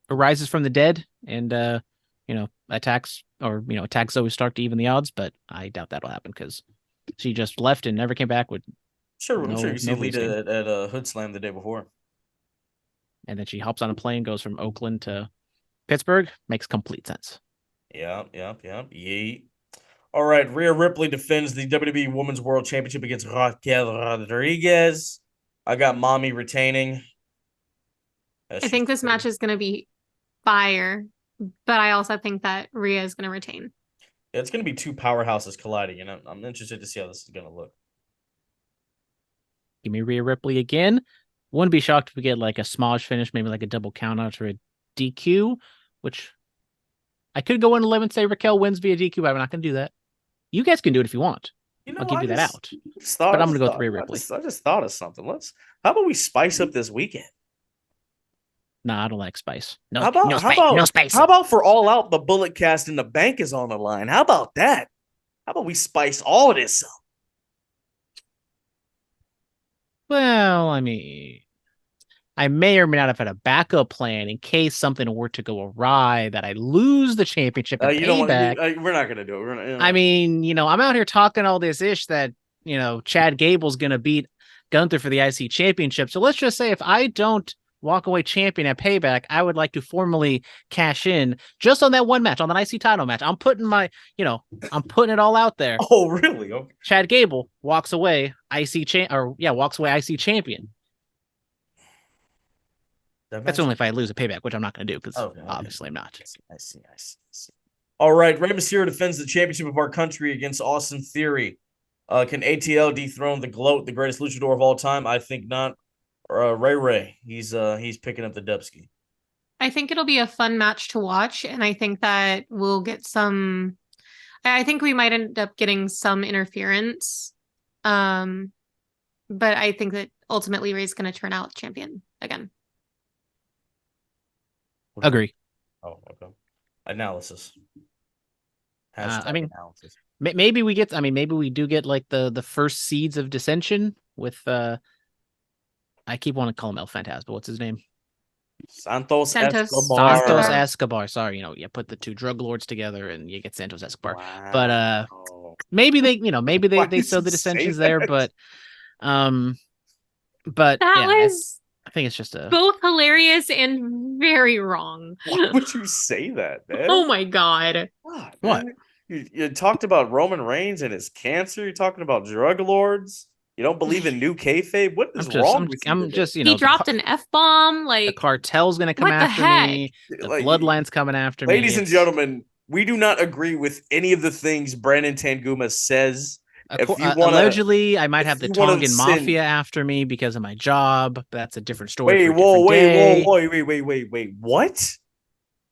arises from the dead and, attacks Zoe Stark to even the odds, but I doubt that'll happen because she just left and never came back with. I'm sure you see Lita at Hood Slam the day before. And then she hops on a plane, goes from Oakland to Pittsburgh. Makes complete sense. Yep. Yeet. All right. Rhea Ripley defends the WWE Women's World Championship against Raquel Rodriguez. I got Mommy retaining. I think this match is going to be fire, but I also think that Rhea is going to retain. Yeah, it's going to be two powerhouses colliding, and I'm interested to see how this is going to look. Give me Rhea Ripley again. Wouldn't be shocked if we get like a smallish finish, maybe like a double countout or a DQ, which I could go on 11 and say Raquel wins via DQ, but I'm not going to do that. You guys can do it if you want. I'll give you that out. But I'm going to go with Rhea Ripley. I just thought of something. How about we spice up this weekend? Nah, I don't like spice. No, how about, no spice. How about, no spice. How about for All Out, the Bullet Cast and the bank is on the line? How about that? How about we spice all of this up? Well, I mean, I may or may not have had a backup plan in case something were to go awry that I lose the championship at Payback. We're not going to do it. I mean, I'm out here talking all this ish that, Chad Gable's going to beat Gunther for the IC championship. So let's just say if I don't walk away champion at Payback, I would like to formally cash in just on that one match, on the IC title match. I'm putting I'm putting it all out there. Oh, really? Okay. Chad Gable walks away IC champion. That's only if I lose a Payback, which I'm not going to do because obviously I'm not. I see. All right, Rey Mysterio defends the championship of our country against Austin Theory. Can ATL dethrone the GOAT, the greatest luchador of all time? I think not. Ray, he's picking up the Dubsky. I think it'll be a fun match to watch, and I think that we'll get some. I think we might end up getting some interference, but I think that ultimately Ray's going to turn out champion again. Agree. Oh, okay. Analysis. Analysis. Maybe we get. Maybe we do get like the first seeds of dissension with. I keep wanting to call him El Fantasma. What's his name? Santos Escobar. Sorry, you put the two drug lords together and you get Santos Escobar. Wow. But maybe they sow the dissensions there. But I think it's just both hilarious and very wrong. Why would you say that, man? Oh my god! What? You talked about Roman Reigns and his cancer. You're talking about drug lords. You don't believe in new kayfabe? What is wrong with you? I'm just, he dropped an F-bomb. Like the cartel's gonna come after me. The bloodline's coming after me. Ladies and gentlemen, we do not agree with any of the things Brandon Tanguma says. Allegedly, I might have the Tongan Mafia after me because of my job. That's a different story. Wait. What?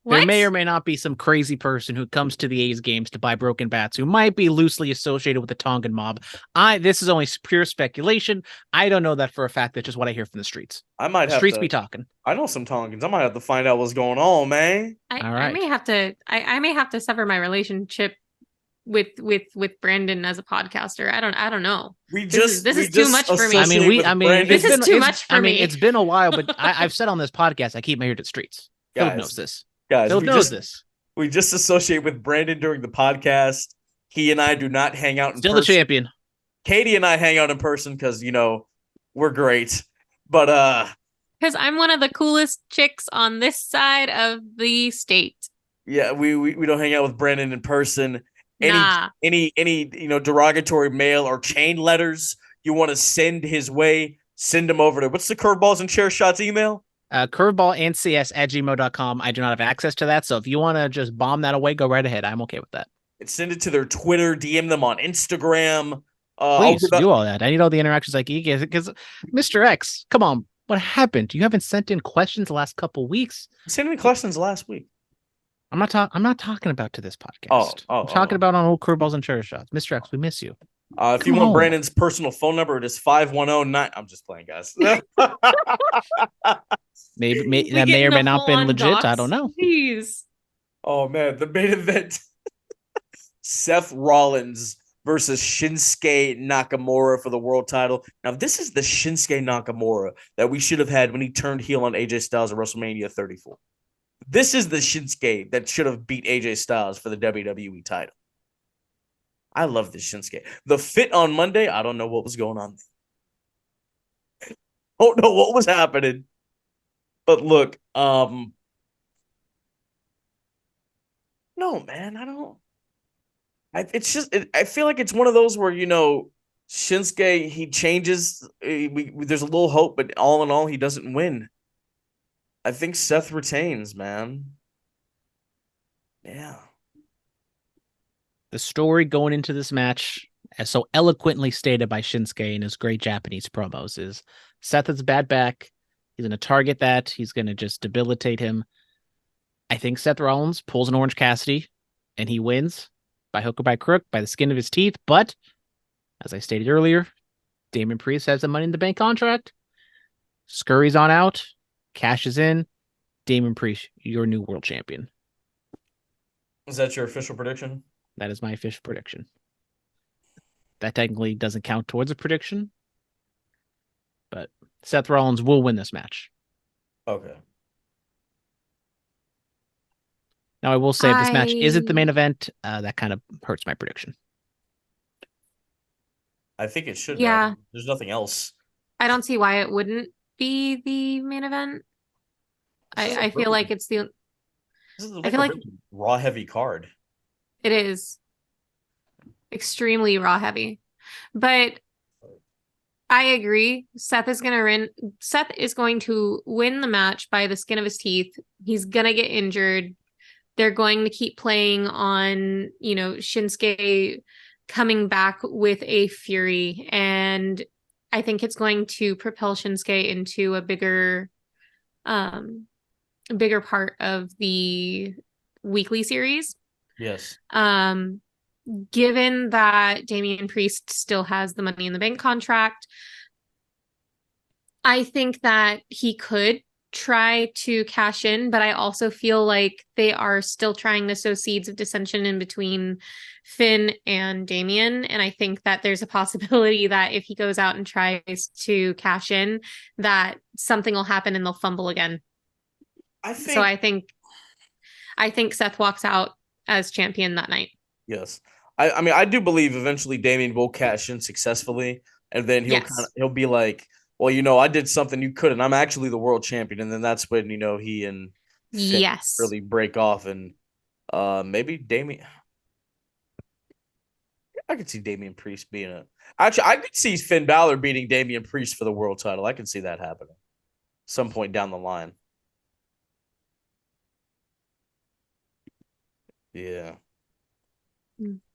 There may or may not be some crazy person who comes to the A's games to buy broken bats who might be loosely associated with the Tongan mob. This is only pure speculation. I don't know that for a fact. That's just what I hear from the streets. I might have streets be talking. I know some Tongans. I might have to find out what's going on, man. All right. I may have to sever my relationship with Brandon as a podcaster. I don't know. This is too much for me. This is too much for me. It's been a while, but I've said on this podcast I keep my ear to the streets. Phillip knows this. Guys, this. We just associate with Brandon during the podcast. He and I do not hang out in person. Still the champion. Katie and I hang out in person because, we're great. But because I'm one of the coolest chicks on this side of the state. Yeah, we don't hang out with Brandon in person. Any derogatory mail or chain letters you want to send his way, send them over to what's the Curveballs and Chair Shots email? Curveballncs@gmail.com. I do not have access to that, so if you want to just bomb that away, go right ahead. I'm okay with that. And send it to their Twitter, DM them on Instagram. Please do all that. I need all the interactions like you get because Mr. X, come on, what happened? You haven't sent in questions the last couple weeks. I sent in questions last week. I'm not talking about to this podcast. I'm talking about on old Curveballs and Chair Shots. Mr. X, we miss you. If you want Brandon's personal phone number, it is 5109. I'm just playing, guys. Maybe that may or may not been legit. Docs. I don't know. Please. Oh man, the main event: Seth Rollins versus Shinsuke Nakamura for the world title. Now, this is the Shinsuke Nakamura that we should have had when he turned heel on AJ Styles at WrestleMania 34. This is the Shinsuke that should have beat AJ Styles for the WWE title. I love this Shinsuke. The fit on Monday, I don't know what was going on. Don't know what was happening. But look, no, man, I don't. I feel like it's one of those where, Shinsuke, he changes. There's a little hope, but all in all, he doesn't win. I think Seth retains, man. Yeah. The story going into this match, as so eloquently stated by Shinsuke in his great Japanese promos, is Seth has bad back. He's going to target that. He's going to just debilitate him. I think Seth Rollins pulls an Orange Cassidy and he wins by hook or by crook, by the skin of his teeth. But as I stated earlier, Damian Priest has a Money in the Bank contract. Scurries on out, cashes in. Damian Priest, your new world champion. Is that your official prediction? That is my official prediction. That technically doesn't count towards a prediction, but Seth Rollins will win this match. Okay. Now, I will say if this match isn't the main event, that kind of hurts my prediction. I think it should. Yeah. Matter. There's nothing else. I don't see why it wouldn't be the main event. I feel like it's the. This is I feel like raw heavy card. it is extremely raw heavy, but I agree. Seth is going to win the match by the skin of his teeth. He's going to get injured. They're going to keep playing on, Shinsuke coming back with a fury. And I think it's going to propel Shinsuke into a bigger part of the weekly series. Yes. Given that Damian Priest still has the Money in the Bank contract, I think that he could try to cash in, but I also feel like they are still trying to sow seeds of dissension in between Finn and Damian. And I think that there's a possibility that if he goes out and tries to cash in, that something will happen and they'll fumble again. I think Seth walks out as champion that night. Yes. I mean, I do believe eventually Damian will cash in successfully, and then he'll be like, well, I did something you couldn't. I'm actually the world champion. And then that's when, he and Finn really break off. And maybe Damian. I could see Damian Priest being Actually, I could see Finn Balor beating Damian Priest for the world title. I could see that happening some point down the line. Yeah.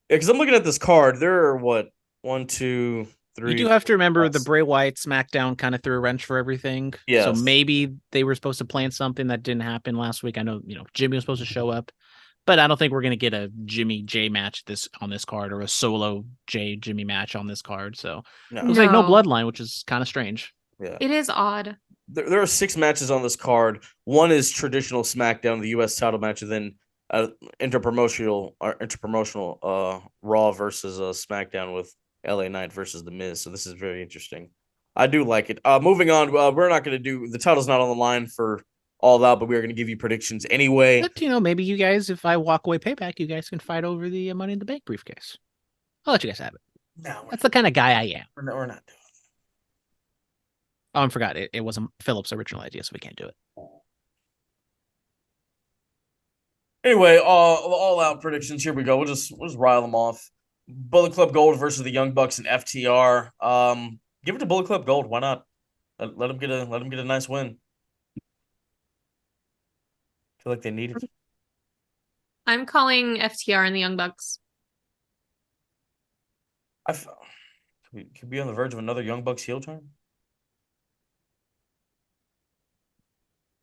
Because I'm looking at this card. There are what? 1, 2, 3. You do have to remember the Bray Wyatt SmackDown kind of threw a wrench for everything. Yes. So maybe they were supposed to plan something that didn't happen last week. I know, Jimmy was supposed to show up, but I don't think we're going to get a Jimmy J match on this card or a solo J Jimmy match on this card. So it was like no bloodline, which is kind of strange. Yeah. It is odd. There are 6 matches on this card. One is traditional SmackDown, the U.S. title match, and then interpromotional Raw versus SmackDown with LA Knight versus The Miz. So this is very interesting. I do like it. Moving on, we're not going to do the title's not on the line for All Out, but we are going to give you predictions anyway. But maybe you guys, if I walk away Payback, you guys can fight over the Money in the Bank briefcase. I'll let you guys have it. No, that's the kind of guy I am. We're not doing it. Oh, I forgot. It wasn't Phillip's original idea, so we can't do it. Anyway, all out predictions. Here we go. We'll just rile them off. Bullet Club Gold versus the Young Bucks and FTR. Give it to Bullet Club Gold. Why not? Let them get a nice win. I feel like they need it. I'm calling FTR and the Young Bucks. Could be on the verge of another Young Bucks heel turn.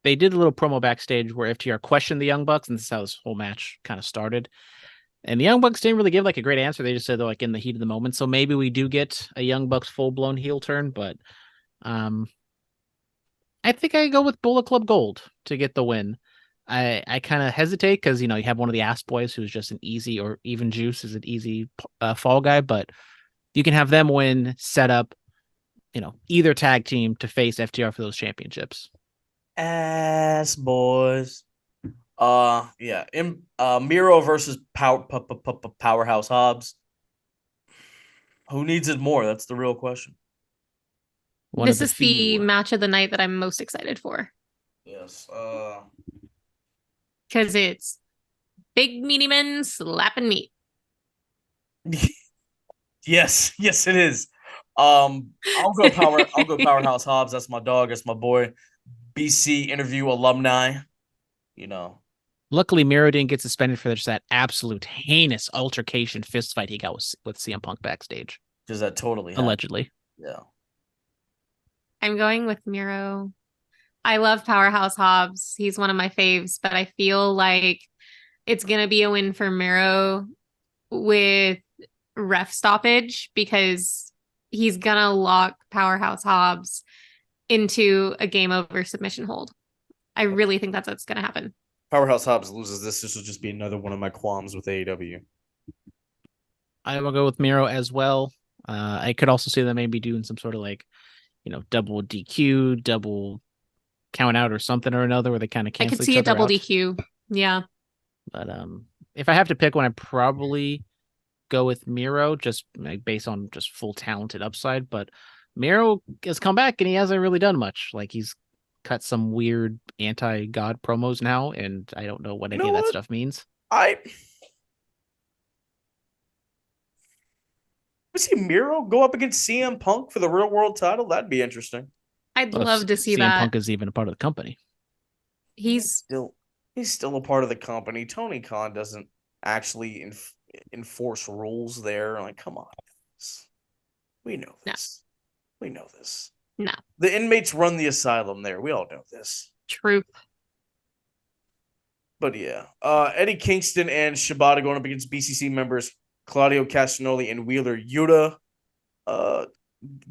They did a little promo backstage where FTR questioned the Young Bucks, and this is how this whole match kind of started. And the Young Bucks didn't really give like a great answer. They just said they're like in the heat of the moment. So maybe we do get a Young Bucks full-blown heel turn, but I think I go with Bullet Club Gold to get the win. I kind of hesitate because, you have one of the ass boys who's just an easy, or even Juice is an easy fall guy, but you can have them win, set up, either tag team to face FTR for those championships. Ass boys. Yeah. Miro versus Powerhouse Hobbs. Who needs it more? That's the real question. This is the match of the night that I'm most excited for. Yes. Because it's big meaty men slapping meat. Yes, it is. I'll go Powerhouse Hobbs. That's my dog. That's my boy. BC interview alumni. You know, Luckily, Miro didn't get suspended for just that absolute heinous altercation fist fight he got with CM Punk backstage. because that totally happened. Allegedly. Yeah. I'm going with Miro. I love Powerhouse Hobbs. He's one of my faves, but I feel like it's going to be a win for Miro with ref stoppage because he's going to lock Powerhouse Hobbs into a game over submission hold. I really think that's what's going to happen. Powerhouse Hobbs loses this. This will just be another one of my qualms with AEW. I will go with Miro as well. I could also see them maybe doing some sort of double DQ, double count out or something or another where they kind of cancel each other out. I could see a double DQ. Yeah. But if I have to pick one, I'd probably go with Miro just based on just full talented upside. But Miro has come back and he hasn't really done much. Like he's cut some weird anti-God promos now, and I don't know what any of that stuff means. We see Miro go up against CM Punk for the real world title. That'd be interesting. I'd love to see CM that. Punk is even a part of the company. He's still a part of the company. Tony Khan doesn't actually enforce rules there. Like, come on, we know this. No. We know this. No, the inmates run the asylum there. We all know this. Truth. But yeah, Eddie Kingston and Shibata going up against BCC members Claudio Castagnoli and Wheeler Yuta.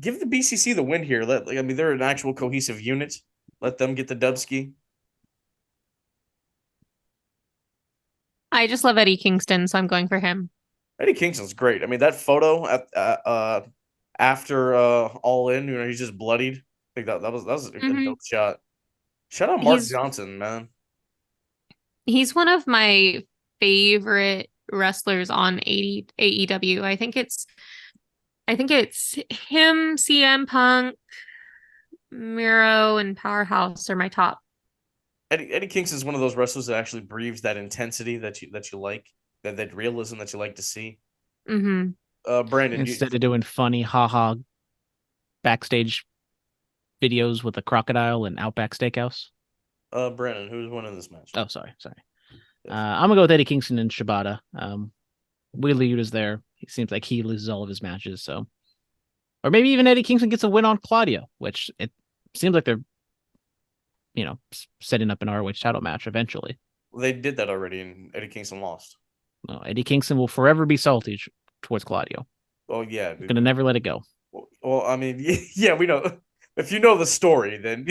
Give the BCC the win here. They're an actual cohesive unit. Let them get the dubski. I just love Eddie Kingston, so I'm going for him. Eddie Kingston's great. I mean, that photo at after All In, he's just bloodied. I think that was a dope shot. Shout out Mark Johnson, man. He's one of my favorite wrestlers on AEW. I think it's him, CM Punk, Miro, and Powerhouse are my top. Eddie Kingston is one of those wrestlers that actually breathes that intensity that you like, that realism that you like to see. Mm-hmm. Brandon, instead of doing funny haha backstage videos with a crocodile and Outback Steakhouse. Brandon, who's winning this match? Oh, sorry. I'm gonna go with Eddie Kingston and Shibata. Wheeler Yuta's there. He seems like he loses all of his matches, so or maybe even Eddie Kingston gets a win on Claudio, which it seems like they're setting up an ROH title match eventually. Well, they did that already, and Eddie Kingston lost. No, Eddie Kingston will forever be salty towards Claudio. Oh yeah, dude. Gonna never let it go. Well, I mean, yeah, we know. If you know the story, then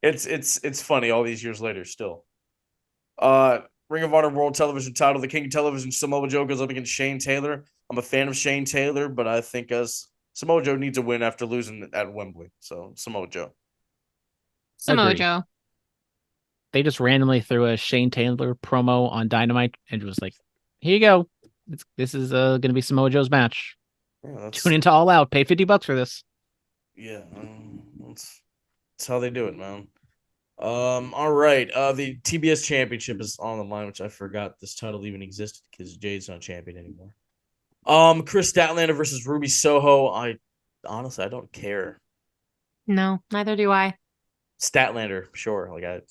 it's funny all these years later still. Ring of Honor World Television title, the King of Television, Samoa Joe goes up against Shane Taylor. I'm a fan of Shane Taylor, but I think Samoa Joe needs a win after losing at Wembley. So Samoa Joe. Samoa Joe. They just randomly threw a Shane Taylor promo on Dynamite and was like, here you go. This is going to be Samoa Joe's match. Yeah, tune into All Out. Pay $50 for this. Yeah, that's how they do it, man. All right. The TBS Championship is on the line, which I forgot this title even existed because Jade's not champion anymore. Chris Statlander versus Ruby Soho. I honestly don't care. No, neither do I. Statlander, sure.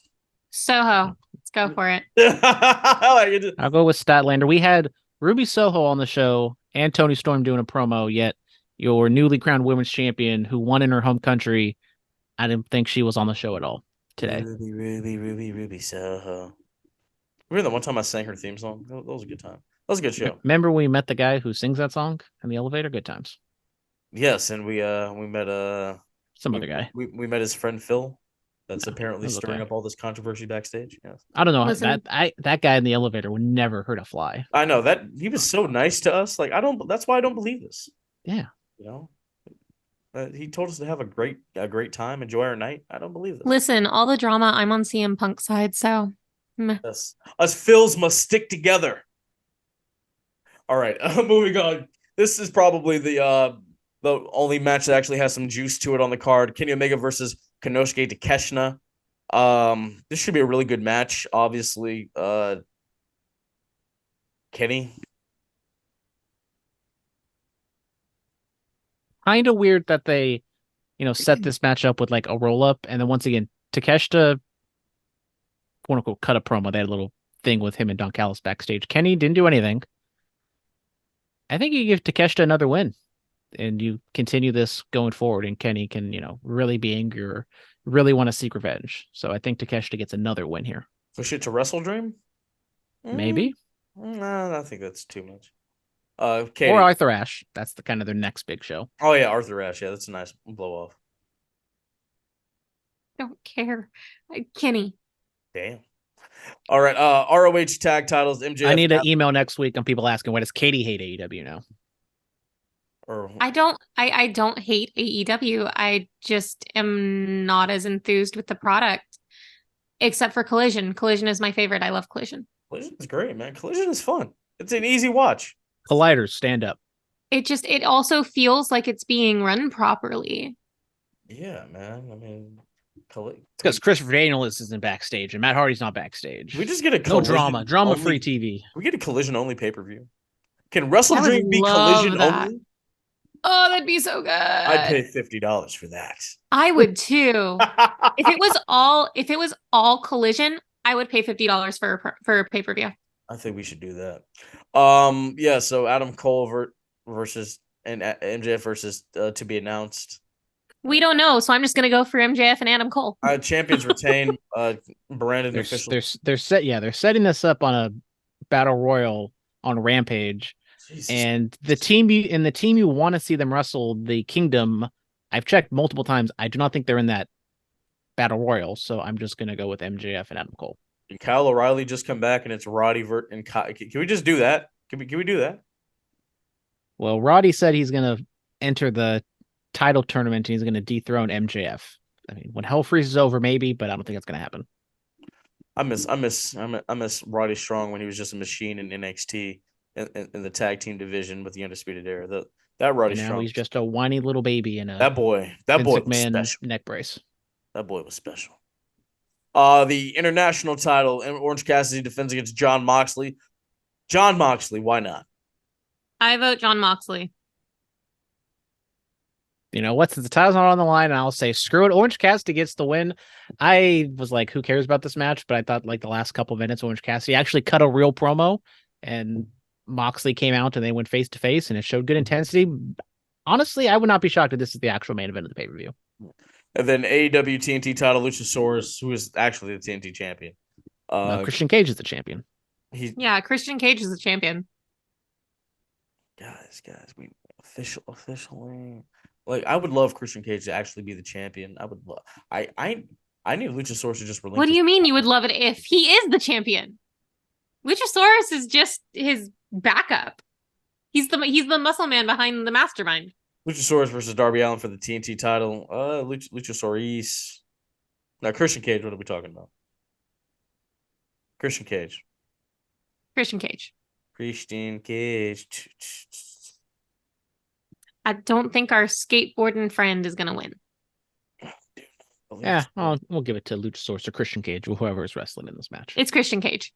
Soho. Let's go for it. I'll go with Statlander. We had Ruby Soho on the show and Toni Storm doing a promo, yet your newly crowned women's champion who won in her home country, I didn't think she was on the show at all today. Ruby Soho. Remember the one time I sang her theme song? That was a good time. That was a good show. Remember we met the guy who sings that song in the elevator? Good times. Yes, and we met some other guy. We met his friend Phil. That's apparently stirring up all this controversy backstage. Yes. I don't know. That guy in the elevator would never hurt a fly. I know that he was so nice to us. That's why I don't believe this. Yeah. He told us to have a great time, enjoy our night. I don't believe this. Listen, all the drama, I'm on CM Punk's side, so. Us Phils must stick together. All right, moving on. This is probably the only match that actually has some juice to it on the card. Kenny Omega versus Konosuke Takeshita. This should be a really good match. Obviously, Kenny. kind of weird that they, set this match up with like a roll up, and then once again, Takeshita, quote unquote, cut a promo. They had a little thing with him and Don Callis backstage. Kenny didn't do anything. I think you give Takeshita another win, and you continue this going forward, and Kenny can, really be angry or really want to seek revenge. So I think Takeshita gets another win here. Push it to Wrestle Dream? Maybe. No, I think that's too much. Katie. Or Arthur Ashe. That's the kind of their next big show. Oh yeah, Arthur Ashe. Yeah, that's a nice blow off. Don't care. Kenny. Damn. All right. ROH tag titles. MJF. I need an email next week on people asking, why does Katie hate AEW now? I don't hate AEW. I just am not as enthused with the product, except for Collision. Collision is my favorite. I love Collision. Collision is great, man. Collision is fun. It's an easy watch. Colliders, stand up. It also feels like it's being run properly. Yeah, man. I mean, it's because Christopher Daniels isn't backstage and Matt Hardy's not backstage. We just get a drama-free TV. We get a Collision only pay-per-view. Can Wrestle Dream be Collision only? Oh, that'd be so good. I'd pay $50 for that. I would too. If it was all Collision, I would pay $50 for a pay-per-view. I think we should do that. Yeah. So Adam Cole versus and MJF versus to be announced. We don't know, so I'm just gonna go for MJF and Adam Cole. Champions retain. Brandon official. They're setting this up on a battle royal on Rampage. Jesus. And the team you want to see them wrestle, the Kingdom, I've checked multiple times. I do not think they're in that battle royal, so I'm just gonna go with MJF and Adam Cole. And Kyle O'Reilly just come back, and it's Roddy and Kyle. Can we just do that? Can we do that? Well, Roddy said he's gonna enter the title tournament and he's gonna dethrone MJF. I mean, when Hell Freeze is over, maybe, but I don't think that's gonna happen. I miss Roddy Strong when he was just a machine in NXT. In the tag team division with the Undisputed Era, that Roddy Strong. He's just a whiny little baby in a that boy was special. Neck brace. That boy was special. The international title, Orange Cassidy defends against Jon Moxley. Jon Moxley, why not? I vote Jon Moxley. You know what? Since the title's not on the line, I'll say screw it. Orange Cassidy gets the win. I was like, who cares about this match? But I thought like the last couple of minutes, Orange Cassidy actually cut a real promo, and Moxley came out and they went face to face, and it showed good intensity. Honestly, I would not be shocked if this is the actual main event of the pay-per-view. And then AEW TNT title, Luchasaurus, who is actually the TNT champion. Christian Cage is the champion. Christian Cage is the champion. Guys, we officially. Like, I would love Christian Cage to actually be the champion. I would love. I need Luchasaurus to just relinquish. What do you mean you would love it if he is the champion? Luchasaurus is just his backup. He's the muscle man behind the mastermind. Luchasaurus versus Darby Allin for the TNT title. Luchasaurus. Now, Christian Cage, what are we talking about? Christian Cage. I don't think our skateboarding friend is going to win. Yeah, we'll give it to Luchasaurus or Christian Cage or whoever is wrestling in this match. It's Christian Cage.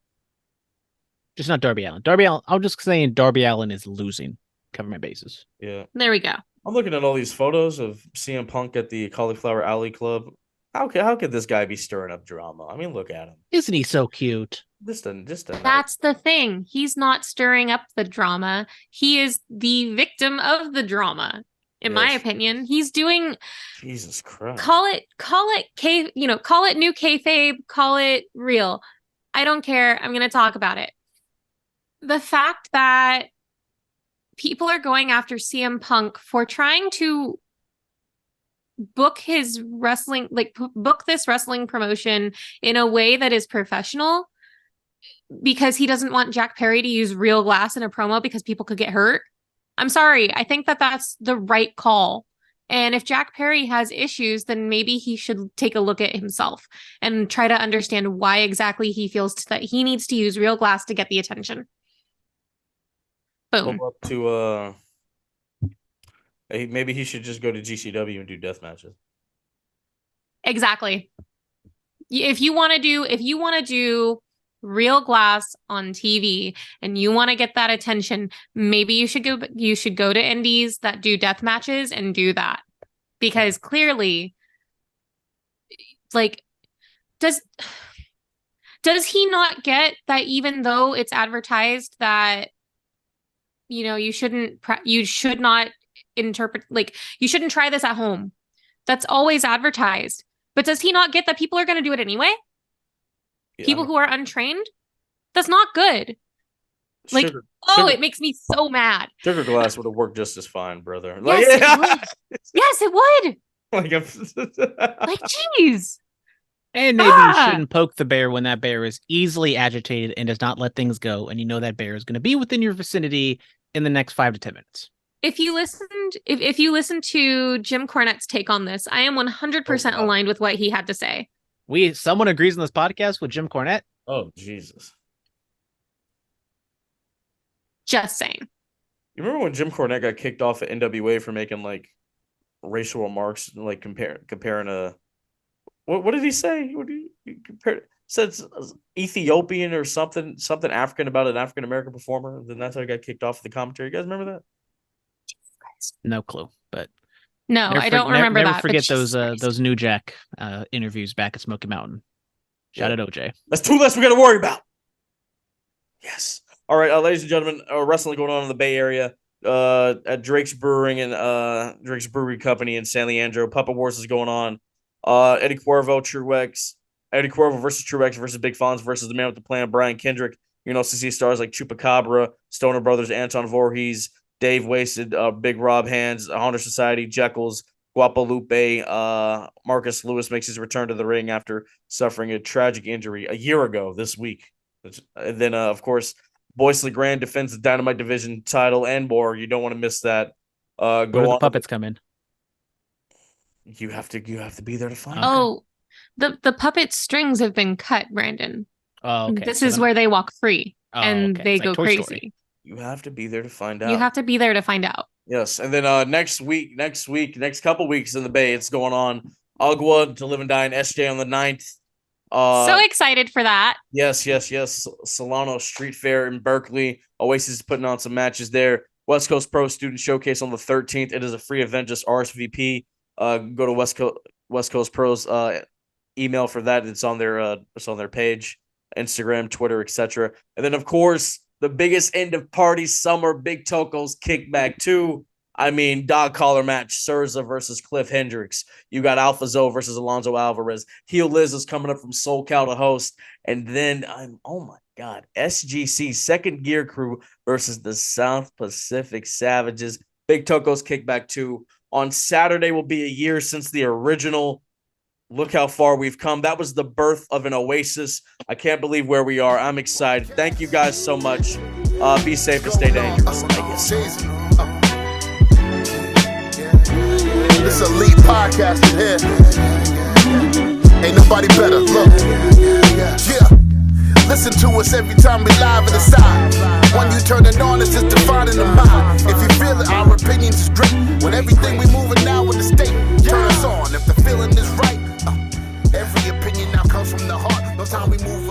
Just not Darby Allin. Darby Allin, I'm just saying Darby Allin is losing. Cover my bases. Yeah. There we go. I'm looking at all these photos of CM Punk at the Cauliflower Alley Club. How could this guy be stirring up drama? I mean, look at him. Isn't he so cute? That's the thing. He's not stirring up the drama. He is the victim of the drama. In my opinion, he's doing. Jesus Christ. Call it call it new kayfabe, call it real. I don't care. I'm going to talk about it. The fact that people are going after CM Punk for trying to book his wrestling, book this wrestling promotion in a way that is professional, because he doesn't want Jack Perry to use real glass in a promo because people could get hurt. I'm sorry. I think that that's the right call. And if Jack Perry has issues, then maybe he should take a look at himself and try to understand why exactly he feels that he needs to use real glass to get the attention. Boom. Up to maybe he should just go to GCW and do death matches. Exactly. If you want to do real glass on TV and you want to get that attention, maybe you should go to indies that do death matches and do that. Because clearly, like, does he not get that even though it's advertised that, you know, you should not interpret, like, you shouldn't try this at home. That's always advertised. But does he not get that people are going to do it anyway? Yeah. People who are untrained? That's not good. Like, it makes me so mad. Sugar glass would have worked just as fine, brother. Like, yes, it would. Yes, it would. Like, jeez. And maybe you shouldn't poke the bear when that bear is easily agitated and does not let things go, and you know that bear is going to be within your vicinity in the next 5 to 10 minutes. If you listened to Jim Cornette's take on this, I am 100% aligned with what he had to say. Someone agrees on this podcast with Jim Cornette? Oh, Jesus. Just saying. You remember when Jim Cornette got kicked off at NWA for making like racial remarks, like comparing a what did he say? What did he compare? Said Ethiopian or something African about an African American performer. Then that's how he got kicked off the commentary. You guys remember that? No clue, but no, I don't remember that. Never forget those New Jack interviews back at Smoky Mountain. Shout out OJ. That's 2 less we got to worry about. Yes. All right, ladies and gentlemen, wrestling going on in the Bay Area at Drake's Brewing and Drake's Brewery Company in San Leandro. Puppet Wars is going on. Eddie Cuervo versus Truex versus Big Fonz versus the man with the plan, Brian Kendrick. You know, see stars like Chupacabra, Stoner Brothers, Anton Voorhees, Dave Wasted, Big Rob Hands, Honor Society, Jekyll's, Guadalupe, Marcus Lewis makes his return to the ring after suffering a tragic injury a year ago this week. And then, of course, Boyce LeGrand defends the Dynamite Division title and more. You don't want to miss that. Where do the puppets come in? You have to be there to find out. Oh, the puppet strings have been cut, Brandon. Oh, okay. This is where they walk free and they go crazy. Story. You have to be there to find out. You have to be there to find out. Yes, and then next couple weeks in the Bay, it's going on. Agua to Live and Die and SJ on the 9th. So excited for that. Yes. Solano Street Fair in Berkeley. Oasis is putting on some matches there. West Coast Pro Student Showcase on the 13th. It is a free event, just RSVP. Go to West Coast Pro's email for that. It's on their page, Instagram, Twitter, etc. And then, of course, the biggest end of party summer, Big Toko's Kickback 2. I mean, dog collar match, Surza versus Cliff Hendricks. You got Alpha Zoe versus Alonzo Alvarez. Heel Liz is coming up from SoCal to host. And then, oh my God, SGC Second Gear Crew versus the South Pacific Savages. Big Toko's Kickback 2. On Saturday will be a year since the original. Look how far we've come. That was the birth of an oasis. I can't believe where we are. I'm excited. Thank you guys so much. Be safe and stay dangerous. This elite podcast in here. Ain't nobody better. Look. Yeah. Listen to us every time we live in the side. When you turn it on, it's just defining the mind. If you feel it, our opinions is great. When everything we moving now in the state, turn us on. If the feeling is right, every opinion now comes from the heart. No time we move